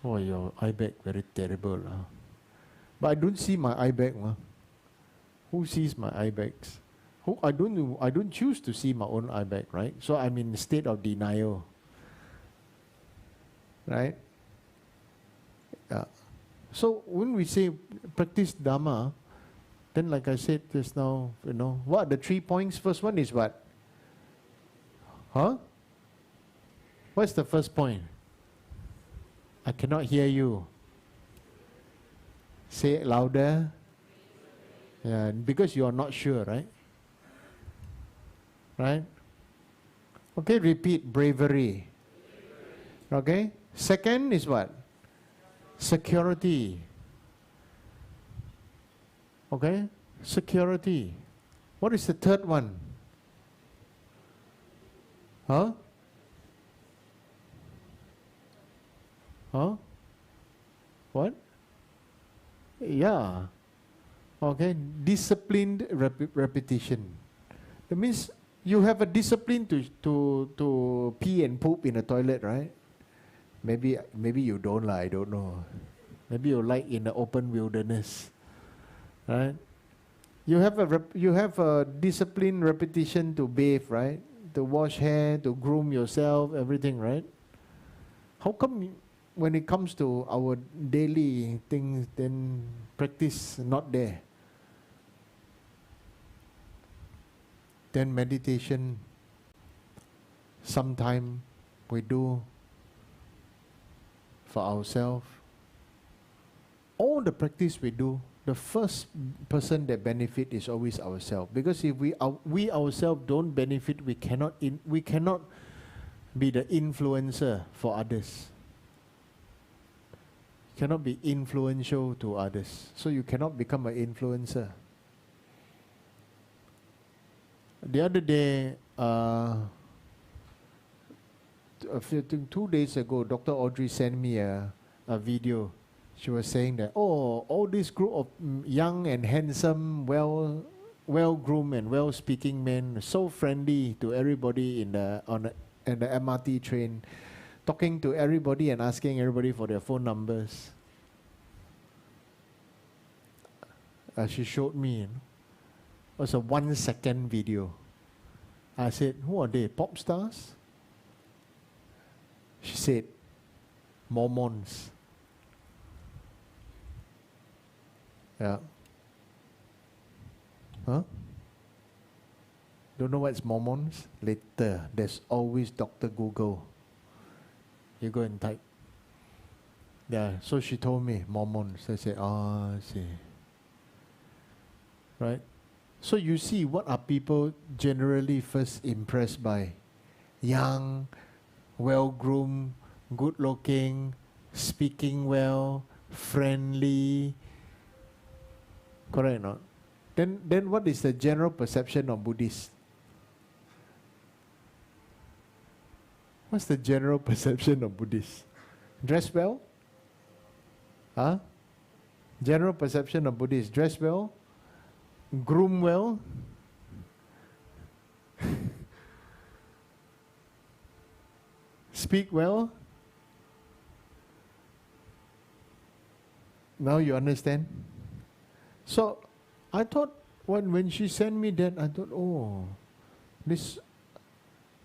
"Oh, your eye bag very terrible." But I don't see my eye bag. Who sees my eye bags? I don't choose to see my own eye bag, right? So I'm in a state of denial, right? Yeah. So when we say practice Dharma, then like I said just now, what are the 3 points? First one is what? What's the first point? I cannot hear you. Say it louder. Yeah, because you are not sure, right? Right? Okay, repeat, bravery. Okay? Second is what? Security. Okay? Security. What is the third one? What? Yeah. Okay, disciplined repetition. That means you have a discipline to pee and poop in the toilet, right? Maybe you don't I don't know. Maybe you like in the open wilderness, right? You have a disciplined repetition to bathe, right? To wash hair, to groom yourself, everything, right? How come when it comes to our daily things, then practice not there? Then meditation, sometime we do for ourselves. All the practice we do, the first person that benefit is always ourselves. Because if we ourselves don't benefit, we cannot be the influencer for others. Cannot be influential to others. So you cannot become an influencer. The other day, 2 days ago, Dr. Audrey sent me a video. She was saying that, all this group of young and handsome, well-groomed and well-speaking men, so friendly to everybody in the MRT train, talking to everybody and asking everybody for their phone numbers. She showed me. It was a 1-second video. I said, who are they? Pop stars? She said, Mormons. Yeah. Don't know what's Mormons? Later. There's always Dr. Google. You go and type. Yeah, so she told me, Mormons. I said, I see. Right? So you see, what are people generally first impressed by? Young, well-groomed, good-looking, speaking well, friendly. Correct or not? Then what is the general perception of Buddhists? What's the general perception of Buddhists? Dress well? Huh? General perception of Buddhists: dress well, groom well, speak well. Now you understand? So I thought when she sent me that, I thought, oh, this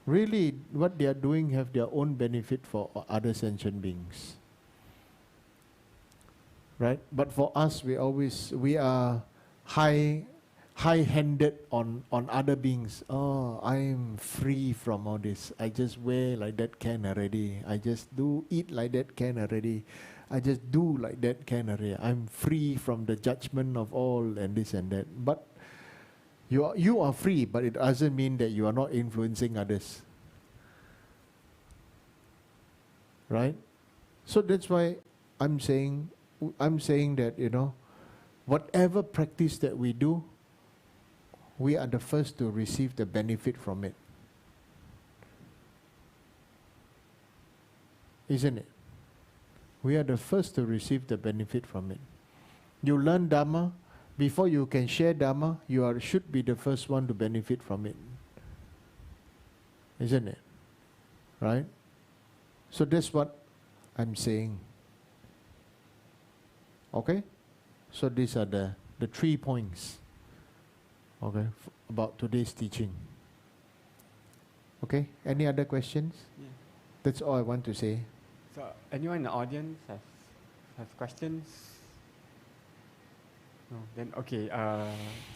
really, what they are doing have their own benefit for other sentient beings. Right? But for us, we are high-handed on other beings. Oh, I'm free from all this. I just wear like that can already. I just do eat like that can already. I just do like that can already. I'm free from the judgment of all and this and that. But you are free, but it doesn't mean that you are not influencing others. Right? So that's why I'm saying that, you know, whatever practice that we do, we are the first to receive the benefit from it. Isn't it? We are the first to receive the benefit from it. You learn Dharma, before you can share Dharma, you should be the first one to benefit from it. Isn't it? Right? So that's what I'm saying. Okay? So these are the 3 points, okay, about today's teaching. Okay? Any other questions? Yeah. That's all I want to say. So anyone in the audience have questions? No. Then okay.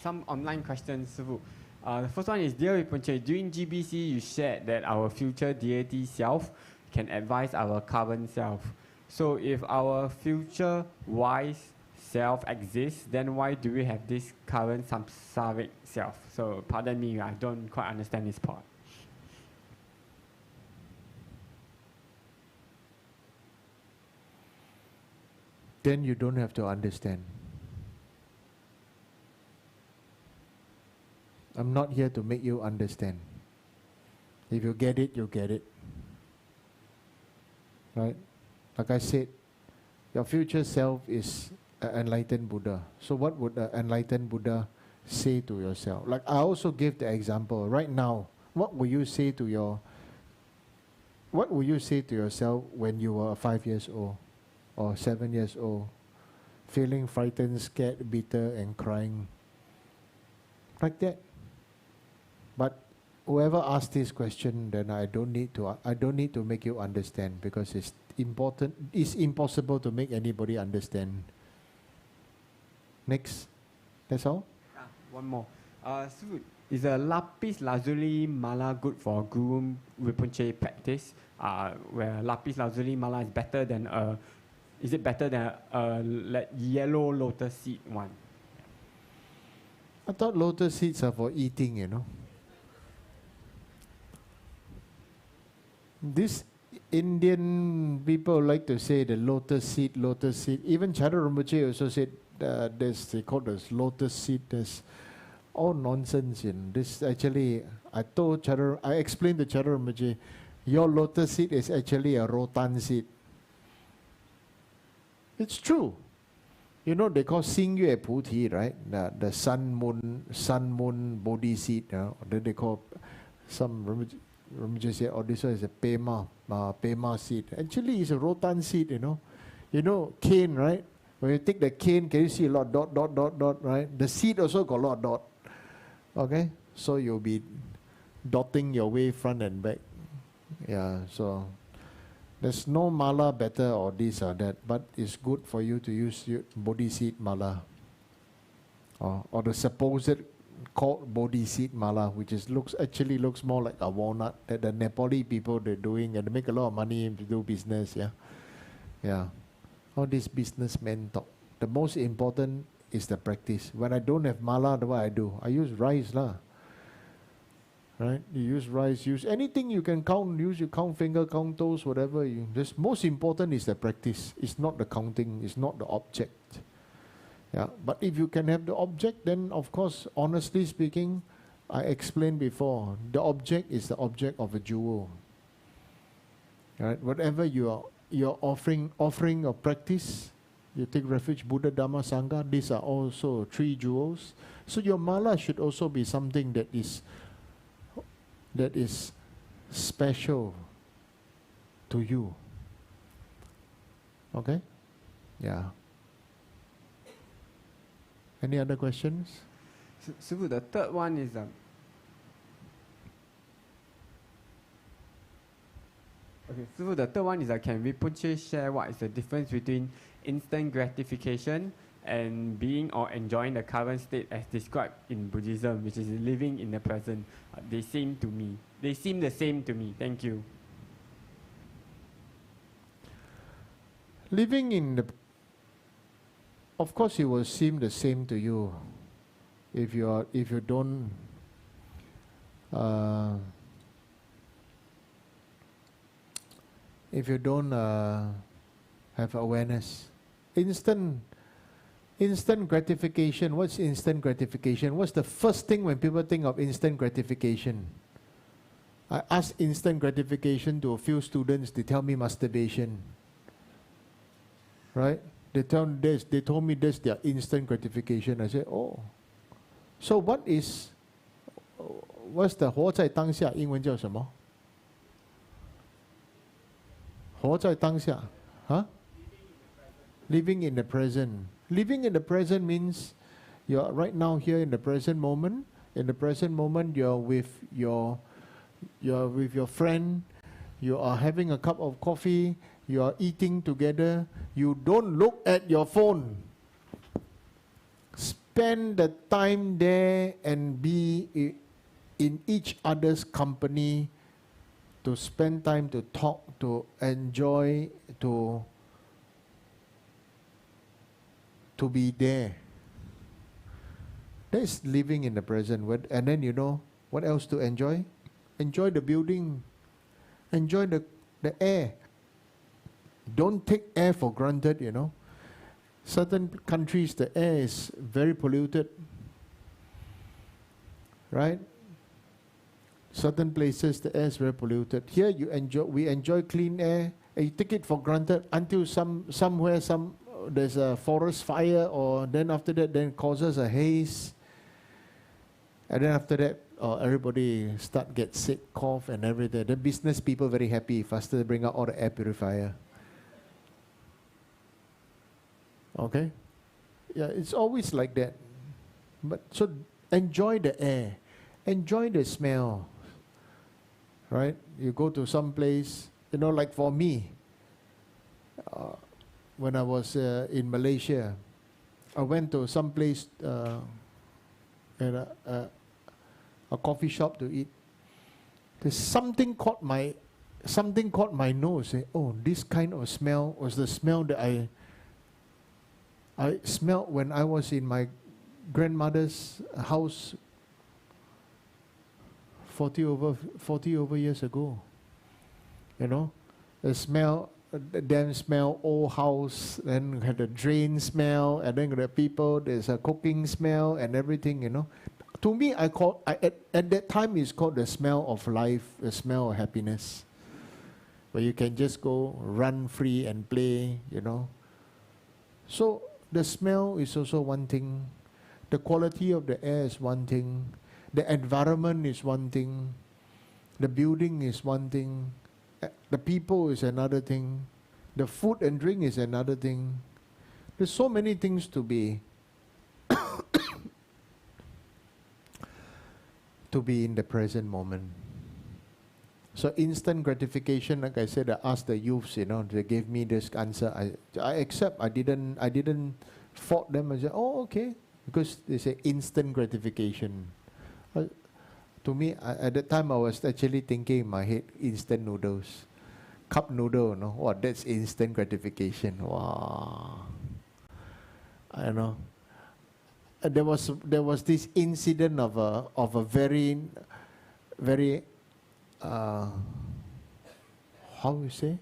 Some online questions. The first one is, Dear Rinpoche, during GBC you shared that our future deity self can advise our current self. So if our future wise self exists, then why do we have this current samsaric self? So pardon me, I don't quite understand this part. Then you don't have to understand. I'm not here to make you understand. If you get it, you get it. Right? Like I said, your future self is an enlightened Buddha. So what would an enlightened Buddha say to yourself? Like I also gave the example. Right now, what will you say to yourself when you were 5 years old or 7 years old, feeling frightened, scared, bitter, and crying? Like that. But whoever asked this question, then I don't need to make you understand, because it's impossible to make anybody understand. Next. That's all? One more. So is a lapis lazuli mala good for Guru Rinpoche practice? Where lapis lazuli mala is better than is it better than yellow lotus seed one? I thought lotus seeds are for eating, you know. This Indian people like to say the lotus seed. Even Chara Rinpoche also said they call this lotus seed. There's all nonsense in this. Actually, I explained to Chara Rinpoche, your lotus seed is actually a rotan seed. It's true. You know, they call Xingyue Puti, right? The sun moon bodhi seed. Then they call some Rinpoche say, oh, this one is a pema seed. Actually, it's a rotan seed, you know. You know, cane, right? When you take the cane, can you see a lot dot, right? The seed also got a lot dot. Okay? So you'll be dotting your way front and back. Yeah, so there's no mala better or this or that, but it's good for you to use bodhi seed mala. Or the supposed called bodhi seed mala, which actually looks more like a walnut that the Nepali people they're doing, and they make a lot of money to do business. Yeah. All these businessmen talk. The most important is the practice. When I don't have mala, what I do? I use rice lah. Right? You use rice, use anything you can count, use your count finger, count toes, whatever. Just most important is the practice. It's not the counting, it's not the object. Yeah. But if you can have the object, then of course, honestly speaking, I explained before, the object is the object of a jewel. Right? Whatever you're offering or practice, you take refuge, Buddha, Dharma, Sangha, these are also 3 jewels. So your mala should also be something that is special to you. Okay? Yeah. Any other questions? Sifu, the third one is okay, Sifu, the third one is can Rinpoche share what is the difference between instant gratification and being or enjoying the current state as described in Buddhism, which is living in the present? They seem the same to me. Thank you. Living in the, of course, it will seem the same to you if you don't have awareness. Instant gratification. What's instant gratification? What's the first thing when people think of instant gratification? I asked instant gratification to a few students. They tell me masturbation. Right? They told me this their instant gratification. I said, oh. So what's the 活在当下英文叫什么？活在当下 huh? Living in the present. Living in the present means you're right now here in the present moment. In the present moment, you're with your friend. You are having a cup of coffee. You are eating together. You don't look at your phone. Spend the time there and be in each other's company, to spend time to talk, to enjoy, to be there. That's living in the present. And then you know what else to enjoy? Enjoy the building. Enjoy the air. Don't take air for granted, you know. Certain countries, the air is very polluted. Right? Certain places, the air is very polluted. Here, we enjoy clean air, and you take it for granted until somewhere there's a forest fire, or then after that, then causes a haze, and then after that, everybody get sick, cough, and everything. The business people very happy, faster bring out all the air purifier. Okay, yeah, it's always like that. But so enjoy the air, enjoy the smell. Right? You go to some place, you know, like for me, when I was in Malaysia, I went to some place and a coffee shop to eat. There's something caught my nose. Oh, this kind of smell was the smell that I smelled when I was in my grandmother's house 40 over years ago. You know, the smell, the damn smell, old house, then had the drain smell, and then the people, there's a cooking smell and everything, you know. To me, at that time, it's called the smell of life, the smell of happiness, where you can just go run free and play, you know. So the smell is also one thing. The quality of the air is one thing. The environment is one thing. The building is one thing. The people is another thing. The food and drink is another thing. There's so many things to be to be in the present moment. So instant gratification, like I said, I asked the youths, you know, they gave me this answer. I accept. I didn't fault them. I said, oh, okay, because they say instant gratification. To me, at that time, I was actually thinking in my head, instant noodles. Cup noodle, no? Wow, that's instant gratification. Wow. I know. there was this incident of a very how you say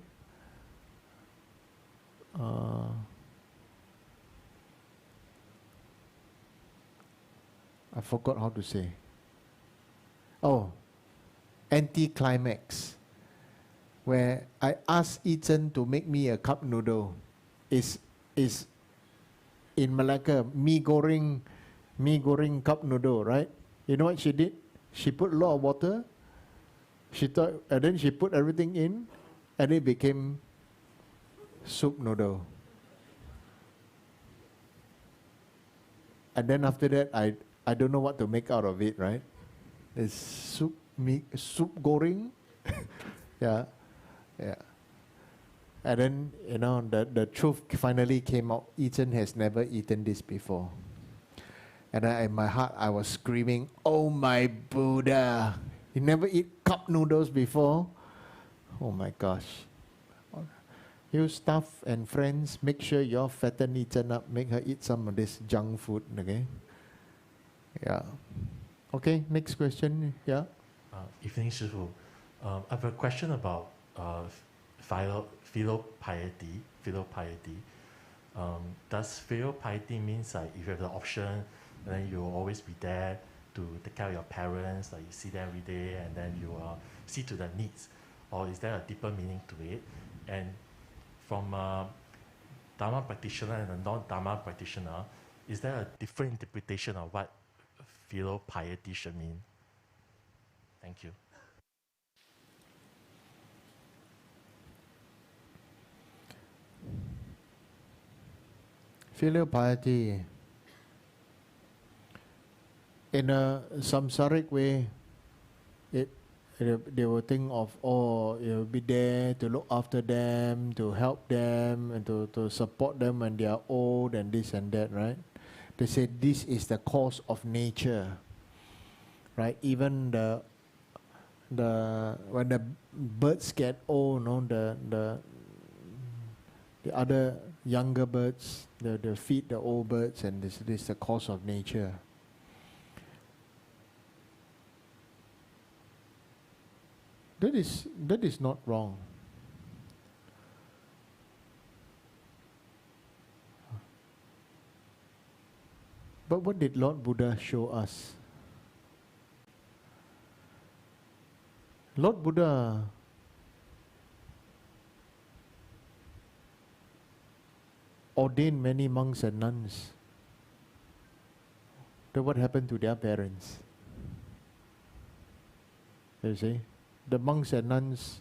I forgot how to say. Oh, anti-climax, where I asked Ethan to make me a cup noodle. Is in Malacca mee goreng cup noodle, right? You know what she did? She put a lot of water. She thought, and then she put everything in, and it became soup noodle. And then after that, I don't know what to make out of it, right? It's soup goreng. Yeah. And then, the truth finally came out. Ethan has never eaten this before. And in my heart, I was screaming, "Oh my Buddha! You never eat cup noodles before?" Oh my gosh. You staff and friends, make sure you're fatten Ethan up. Make her eat some of this junk food, okay? Yeah. Okay, next question. Yeah. Evening, Shifu. I have a question about filial piety. Does filial piety means like if you have the option, then you will always be there to take care of your parents, like you see them every day, and then you see to their needs, or is there a deeper meaning to it? And from a Dharma practitioner and a non-Dharma practitioner, is there a different interpretation of what filial piety should mean? Thank you. Filial piety, in a samsaric way, they will think of, you'll be there to look after them, to help them, and to support them when they are old and this and that, right? They say this is the course of nature, right? Even when the birds get old, the other younger birds, they feed the old birds, and this is the course of nature. That is not wrong. But what did Lord Buddha show us? Lord Buddha ordained many monks and nuns. Then what happened to their parents? You see? The monks and nuns,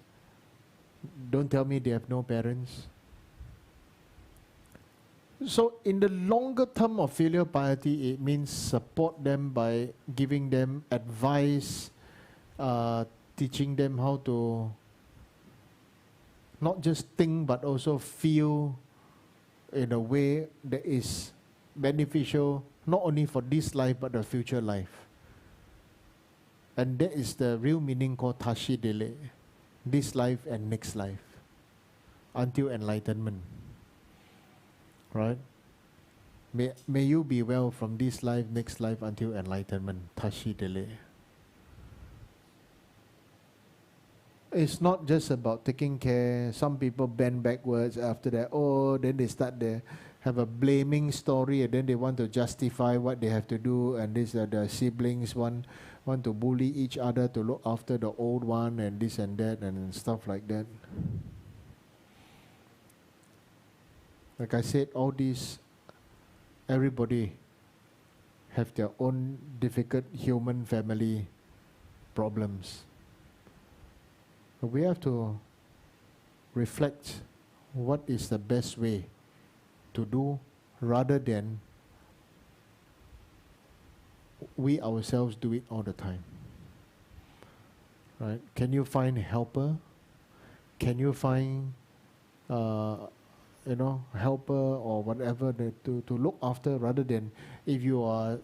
don't tell me they have no parents. So in the longer term of filial piety, it means support them by giving them advice, teaching them how to not just think but also feel in a way that is beneficial not only for this life but the future life. And that is the real meaning called tashi dele, this life and next life, until enlightenment. Right? May you be well from this life, next life, until enlightenment, tashi dele. It's not just about taking care. Some people bend backwards after that. Then they start to have a blaming story, and then they want to justify what they have to do. And these are the siblings want to bully each other to look after the old one, and this and that and stuff like that. Like I said, all these, everybody have their own difficult human family problems. But we have to reflect what is the best way to do, rather than we ourselves do it all the time. Right? Can you find a helper? Can you find helper or whatever to look after, rather than if you are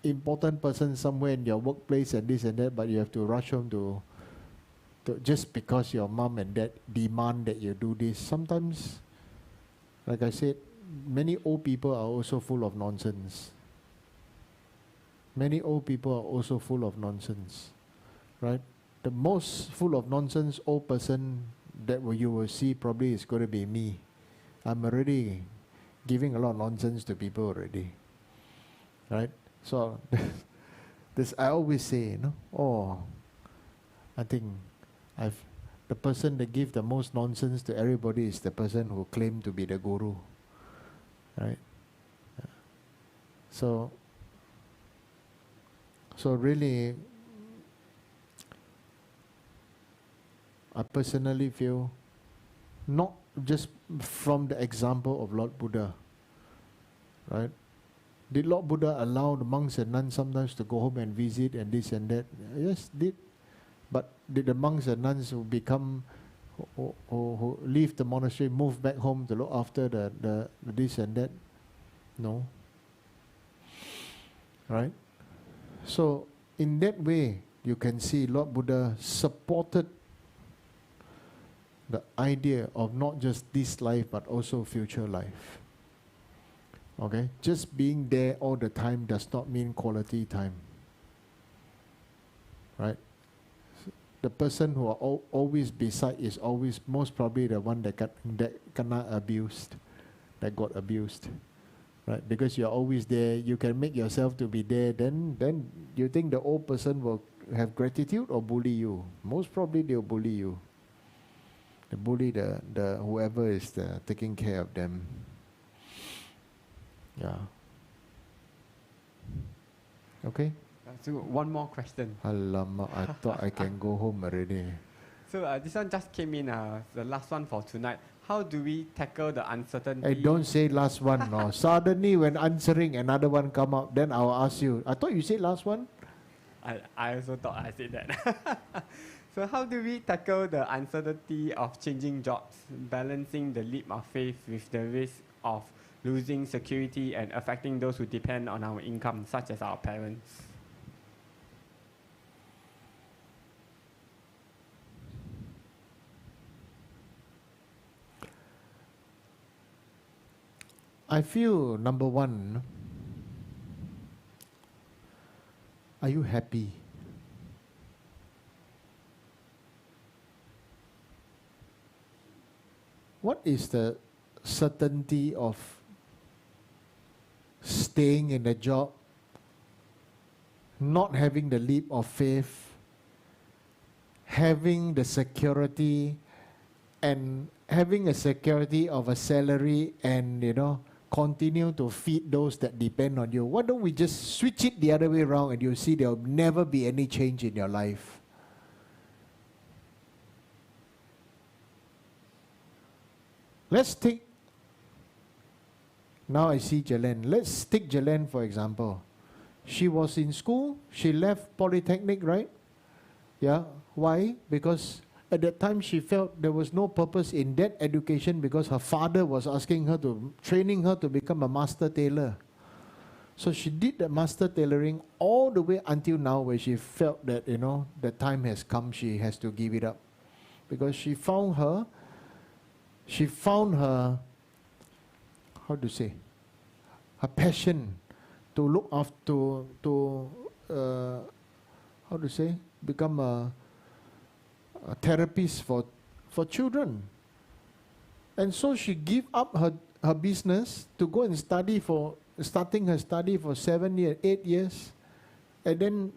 important person somewhere in your workplace and this and that, but you have to rush home to just because your mom and dad demand that you do this. Sometimes, like I said, many old people are also full of nonsense. Many old people are also full of nonsense, right? The most full of nonsense old person that you will see probably is going to be me. I'm already giving a lot of nonsense to people already, right? So this I always say, I think the person that gives the most nonsense to everybody is the person who claimed to be the guru, right? So really, I personally feel, not just from the example of Lord Buddha, right? Did Lord Buddha allow the monks and nuns sometimes to go home and visit and this and that? Yes, did. But did the monks and nuns who leave the monastery move back home to look after the this and that? No. Right? So in that way, you can see Lord Buddha supported the idea of not just this life but also future life. Okay? Just being there all the time does not mean quality time. Right? The person who are always beside is always most probably the one that got abused, that got abused. Right? Because you're always there, you can make yourself to be there, then you think the old person will have gratitude or bully you? Most probably they'll bully you. They bully the whoever is taking care of them. Yeah. Okay? So one more question. Alamak, I thought I can go home already. So this one just came in, the last one for tonight. How do we tackle the uncertainty? Hey, don't say last one, no. Suddenly when answering another one come up, then I'll ask you. I thought you said last one. I also thought I said that. So how do we tackle the uncertainty of changing jobs, balancing the leap of faith with the risk of losing security and affecting those who depend on our income, such as our parents? I feel, number one, are you happy? What is the certainty of staying in a job, not having the leap of faith, having the security, and having a security of a salary and, continue to feed those that depend on you? Why don't we just switch it the other way around and you'll see there will never be any change in your life? Let's take, now I see Jalen. Let's take Jalen for example. She was in school, she left Polytechnic, right? Yeah, why? Because at that time she felt there was no purpose in that education because her father was training her to become a master tailor. So she did the master tailoring all the way until now where she felt that, the time has come, she has to give it up. Because she found her, how to say, her passion to look after, become a therapist for children. And so she gave up her business to go and starting her study for 7 years, 8 years. And then,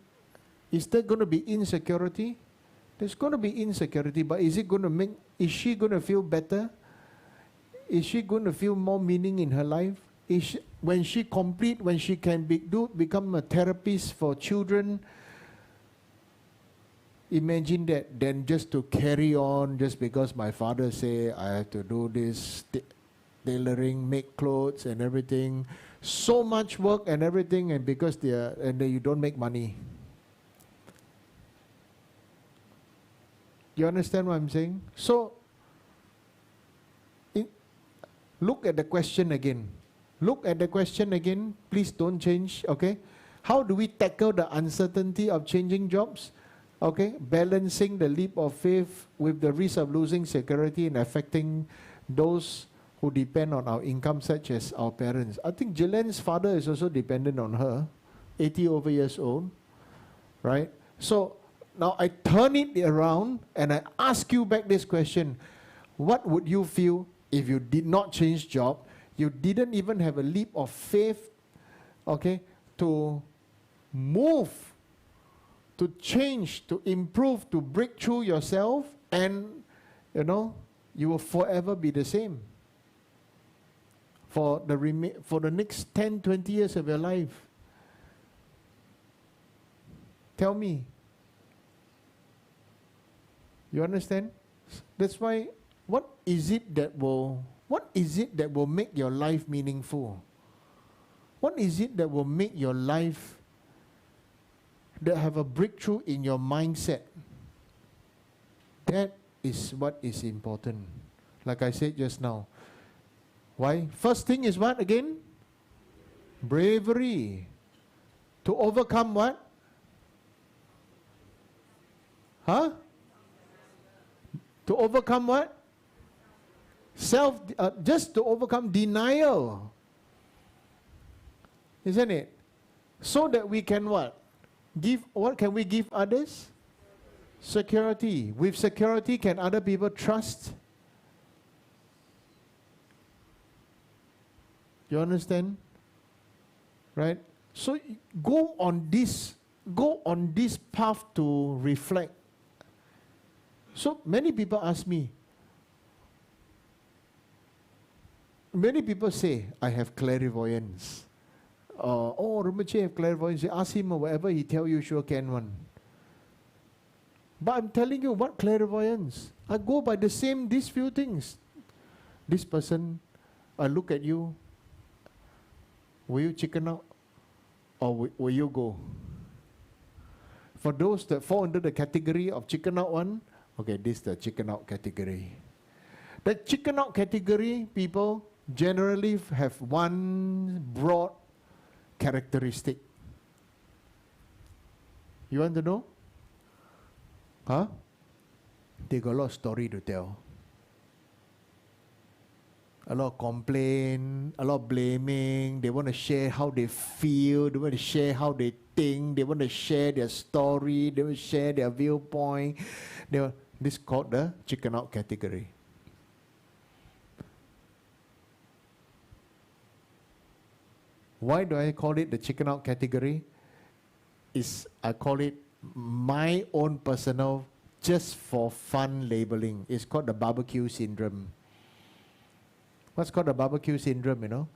is there going to be insecurity? There's going to be insecurity, but is she going to feel better? Is she going to feel more meaning in her life? When she can become a therapist for children, imagine that, then just to carry on, just because my father say I have to do this, tailoring, make clothes and everything, so much work and everything, and because then you don't make money. You understand what I'm saying? So, look at the question again. Look at the question again. Please don't change, okay? How do we tackle the uncertainty of changing jobs? Okay, balancing the leap of faith with the risk of losing security and affecting those who depend on our income, such as our parents. I think Jillian's father is also dependent on her, 80 over years old, right? So now I turn it around and I ask you back this question. What would you feel if you did not change job? You didn't even have a leap of faith, okay, to move, to change, to improve, to break through yourself, and, you know, you will forever be the same for the next 10, 20 years of your life. Tell me. You understand? That's why, what is it that will make your life meaningful? What is it that will make your life, that have a breakthrough in your mindset? That is what is important. Like I said just now. Why? First thing is what again? Bravery. To overcome what? Huh? To overcome what? Just to overcome denial. Isn't it? So that we can what? What can we give others? Security. With security, can other people trust? You understand? Right? So go on this path to reflect. So many people ask me, many people say, I have clairvoyance. Oh, Rinpoche have clairvoyance. You ask him or whatever, he tell you sure can one. But I'm telling you, what clairvoyance? I go by these few things. This person, I look at you, will you chicken out? Or will you go? For those that fall under the category of chicken out one, okay, this is the chicken out category. The chicken out category people generally have one broad characteristic. You want to know? Huh? They got a lot of story to tell. A lot of complaint, a lot of blaming. They want to share how they feel. They want to share how they think. They want to share their story. They want to share their viewpoint. This is called the chicken out category. Why do I call it the chicken out category? I call it my own personal, just for fun labeling. It's called the barbecue syndrome. What's called the barbecue syndrome, you know?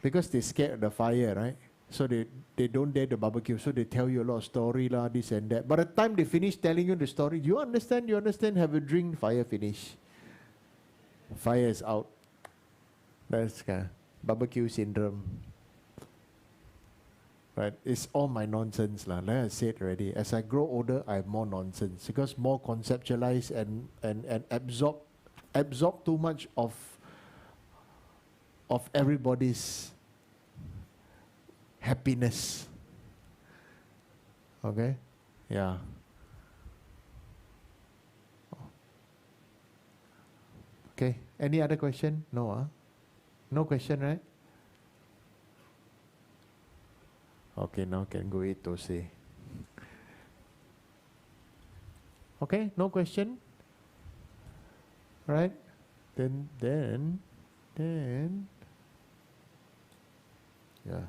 Because they're scared of the fire, right? So they don't dare to barbecue. So they tell you a lot of story, this and that. By the time they finish telling you the story, you understand, have a drink, fire finish. Fire is out. That's barbecue syndrome. Right? It's all my nonsense. Like I said already, as I grow older, I have more nonsense. Because more conceptualize and absorb too much of everybody's happiness. Okay? Yeah. Okay. Any other question? No, No question, right? Okay, now can go eat thosai. Okay, no question? Right? Then, yeah.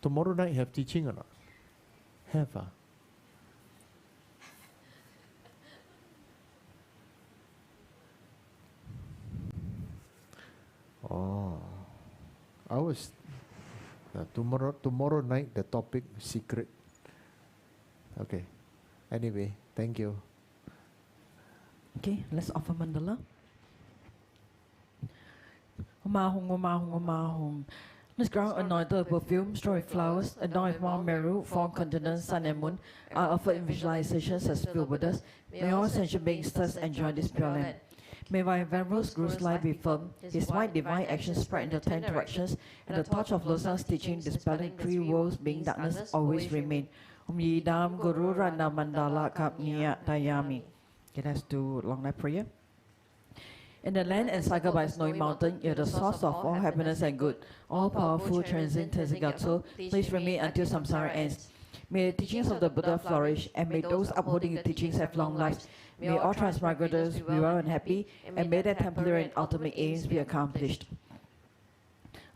Tomorrow night have teaching or not? Have, Oh, I was tomorrow night the topic secret. Okay. Anyway, thank you. Okay, let's offer mandala. Omahong, omahong, omahong. This ground anointed with perfume, strewn with flowers, adorned with Mount Meru, four continents, sun and moon, are offered in visualizations as filled with us. May all sentient beings thus enjoy this pure land. May my venerable Guru's life be firm, his white divine actions spread into 10 directions, and the torch of Losang's teaching dispelling 3 worlds being darkness always remain. Om Yidam Guru Rana Mandala Kap Niya Tayami. Okay, let's do long night prayer. In the land encircled by snowy mountain, you're the source of all happiness and good. All powerful, transient, Tenzingatsu, please remain until samsara ends. May the teachings of the Buddha flourish, and may those upholding the teachings have long lives. May all transmigrators be well and happy, and may their temporary and ultimate aims be accomplished.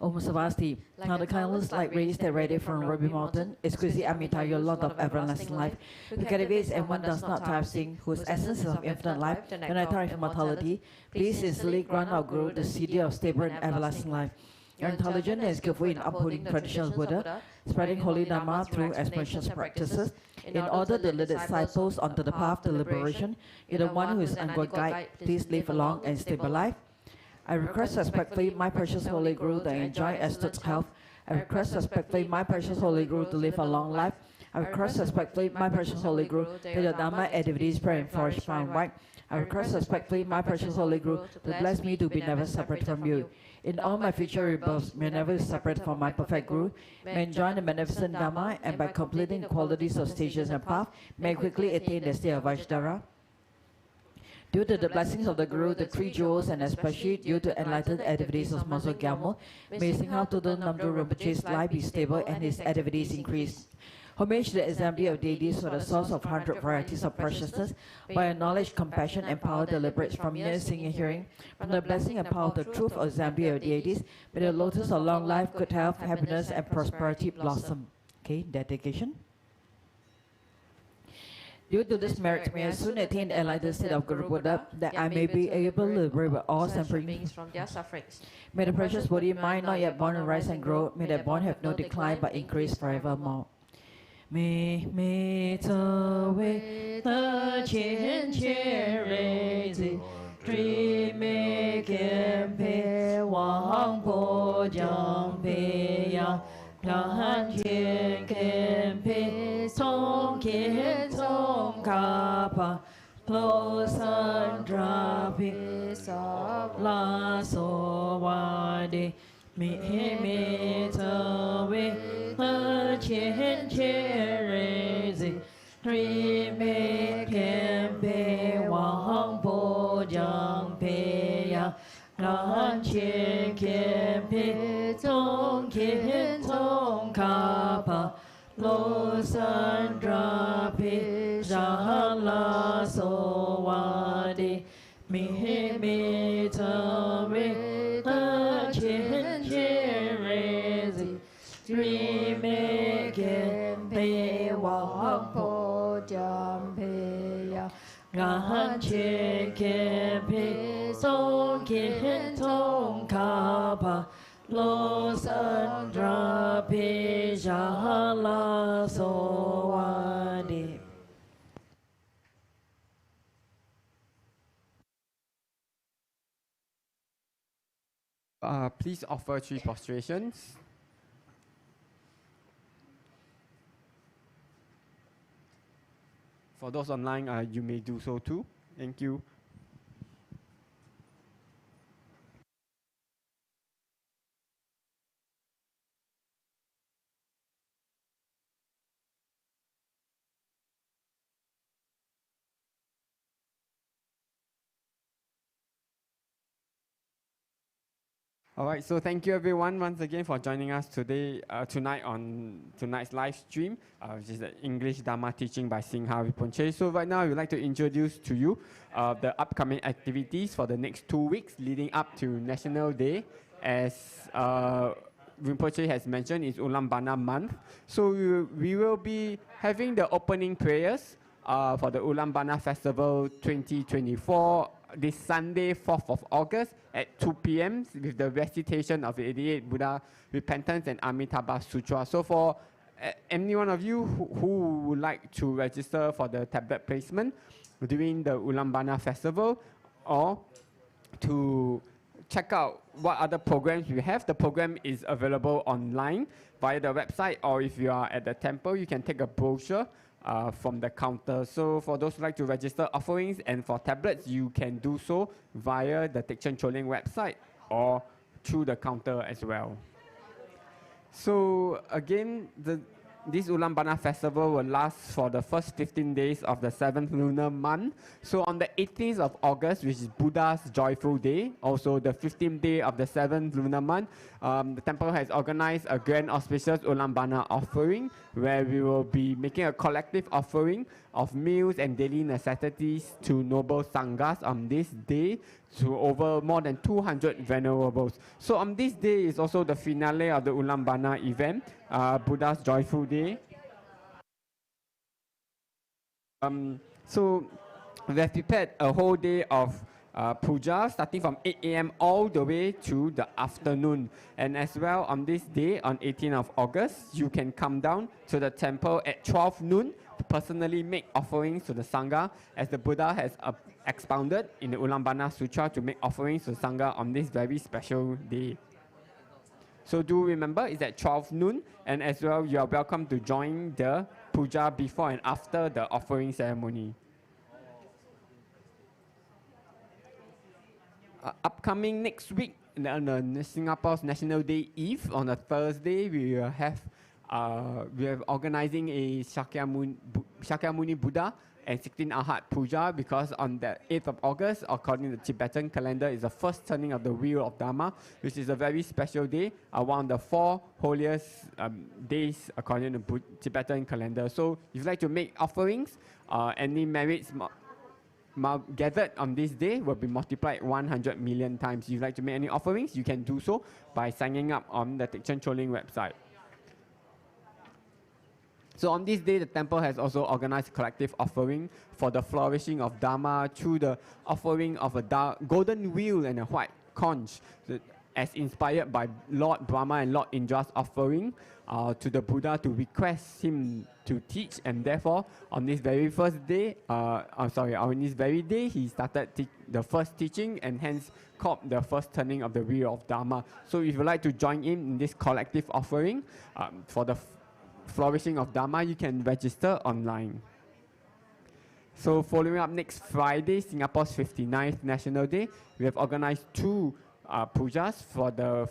Om Savasti, now the countless light rays that radiate from Ruby Mountain, exquisite Amitabha, your Lord of everlasting life, who cultivates and one does not tire of seeing, whose essence is of infinite life, the nectar of immortality, please sincerely grant our Guru the seed of stable and everlasting life. You're intelligent and skillful in upholding the traditions of Buddha, spreading holy Dharma through explanations and practices, in order to lead disciples onto the path to liberation. You're the one who is unquote guide. Please live a long and stable life. I request respectfully my precious Holy Guru to enjoy astute health. I request respectfully my precious Holy Guru to live a long life. I request respectfully my precious Holy Guru that your Dharma activities spread and flourish far and wide. I request respectfully my precious Holy Guru to bless me to be never separate from you. In all my future rebirths, may never be separate from my perfect Guru. May enjoy the magnificent Dharma, and by completing the qualities of stages and path, may quickly attain the state of Vaishdhara. Due to the blessings of the Guru, the three jewels, and especially due to enlightened activities of Maso Gyalmo, may Singha Rinpoche's life be stable and his activities increase. Homage to the assembly of deities for the source of 100 varieties of preciousness, by your knowledge, compassion, and power that liberates from mere seeing and hearing, from the blessing and power of the truth of assembly of deities, may the lotus of long life, good health, happiness, and prosperity blossom. Okay, dedication. Due to this merit, may I soon attain the enlightened state of Guru Buddha, that I may be able to liberate all suffering beings from their sufferings. May the precious Bodhi mind not yet born rise and grow. May that born have no decline but increase forevermore. Me to we the qian qie rei zi, tri me kian pe wang po jiang pe ya. Plan Kien Kien Pe Song Kien Song Kappa Plo San Dra Pi Sa La So Wa De Mi Mi Ta We La Chien Chien Re Zi Tri Me Kien Pe Wang Po Jiang Pe Ya Lan Chien Kien Pe Song Kien Song Kappa Lo San Dra Pi Sa La So Wa De Mi Ta We La Chien Chien Re Zi Tri Me Kien Pe Wang Po Jiang Pe Ya Lan Chien Kien Pe Song Kien Song Kappa Lo San Dra Pi Sa La So Wa De. Please offer 3 prostrations. For those online, you may do so too. Thank you. All right, so thank you everyone once again for joining us tonight on tonight's live stream, which is the English Dharma teaching by Singha Rinpoche. So right now, I would like to introduce to you the upcoming activities for the next 2 weeks leading up to National Day. As Rinpoche has mentioned, it's Ulaanbaatar month. So we will be having the opening prayers for the Ulaanbaatar Festival 2024 this Sunday, 4th of August at 2 p.m. with the recitation of the 88 Buddha Repentance and Amitabha Sutra. So for any one of you who would like to register for the tablet placement during the Ulaanbaatar Festival, or to check out what other programs we have, the program is available online via the website, or if you are at the temple, you can take a brochure from the counter. So for those who like to register offerings and for tablets, you can do so via the Tekchen Choling website or through the counter as well. So again, this Ulaanbaatar festival will last for the first 15 days of the 7th lunar month. So on the 18th of August, which is Buddha's Joyful Day, also the 15th day of the 7th lunar month, the temple has organized a grand auspicious Ulaanbaatar offering, where we will be making a collective offering of meals and daily necessities to noble sanghas on this day, to over more than 200 venerables. So on this day is also the finale of the Ulaanbaatar event, Buddha's Joyful Day. So we have prepared a whole day of puja starting from 8 a.m. all the way to the afternoon. And as well on this day, on 18th of August, you can come down to the temple at 12 noon to personally make offerings to the Sangha, as the Buddha has expounded in the Ulaanbaatar Sutra to make offerings to the Sangha on this very special day. So do remember, it's at 12 noon, and as well you are welcome to join the puja before and after the offering ceremony. Upcoming next week, on Singapore's National Day Eve, on a Thursday, we will have organizing a Shakyamuni Buddha and 16 Arhat Puja, because on the 8th of August, according to the Tibetan calendar, is the first turning of the wheel of Dharma, which is a very special day, one of the 4 holiest days according to Tibetan calendar. So if you'd like to make offerings, any merits gathered on this day will be multiplied 100 million times. If you'd like to make any offerings, you can do so by signing up on the Tikchen Choling website. So on this day, the temple has also organized a collective offering for the flourishing of Dharma through the offering of a golden wheel and a white conch, as inspired by Lord Brahma and Lord Indra's offering to the Buddha to request him to teach, and therefore on this very first day, on this very day, he started the first teaching, and hence called the first turning of the wheel of Dharma. So if you'd like to join in this collective offering for the flourishing of Dharma, you can register online. So following up next Friday, Singapore's 59th National Day, we have organized 2 pujas for the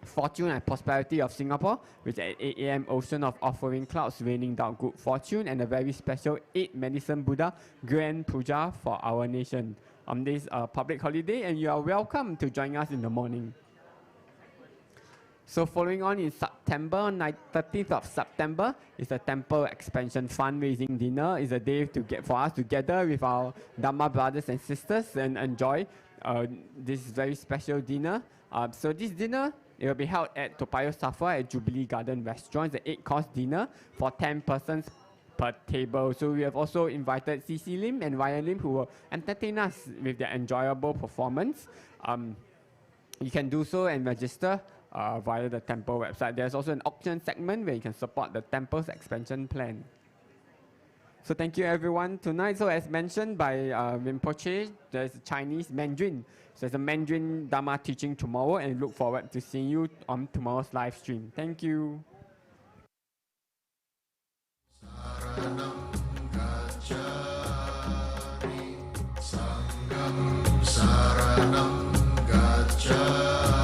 fortune and prosperity of Singapore, which at 8 a.m. Ocean of Offering Clouds raining down good fortune, and a very special 8 Medicine Buddha Grand Puja for our nation on this public holiday, and you are welcome to join us in the morning. So following on in September, 13th of September, is the Temple Expansion Fundraising Dinner. It's a day for us to gather with our Dharma brothers and sisters and enjoy this very special dinner. So this dinner, it will be held at Toa Payoh Safra at Jubilee Garden Restaurant. It's an 8-course dinner for 10 persons per table. So we have also invited CC Lim and Ryan Lim, who will entertain us with their enjoyable performance. You can do so and register via the temple website. There's also an auction segment where you can support the temple's expansion plan. So thank you everyone tonight. So as mentioned by Rinpoche, there's Chinese Mandarin. So there's a Mandarin Dharma teaching tomorrow, and look forward to seeing you on tomorrow's live stream. Thank you. Saranam gacchami, Sangham saranam gacchami.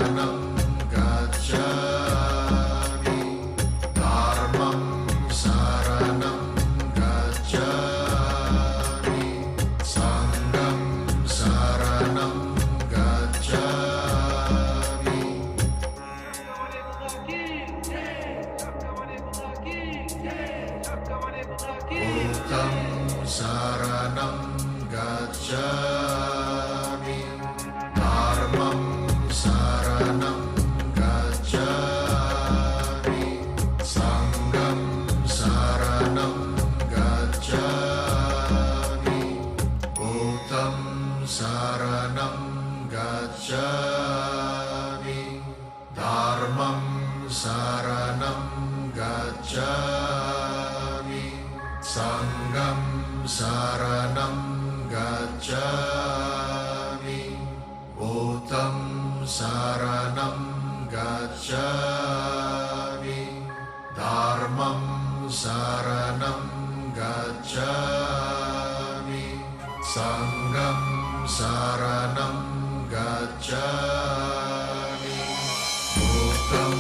saranam gacchami, dharmam saranam gacchami, sangham saranam gacchami. Buddham saranam gacchami, dharmam saranam gacchami, sangham saranam gacchami. Buddham saranam gacchami, dharmam saranam gacchami, sangham saranam gacchami. Buddham saranam gacchami, dharmam saranam gacchami, sangham saranam gacchami. Buddham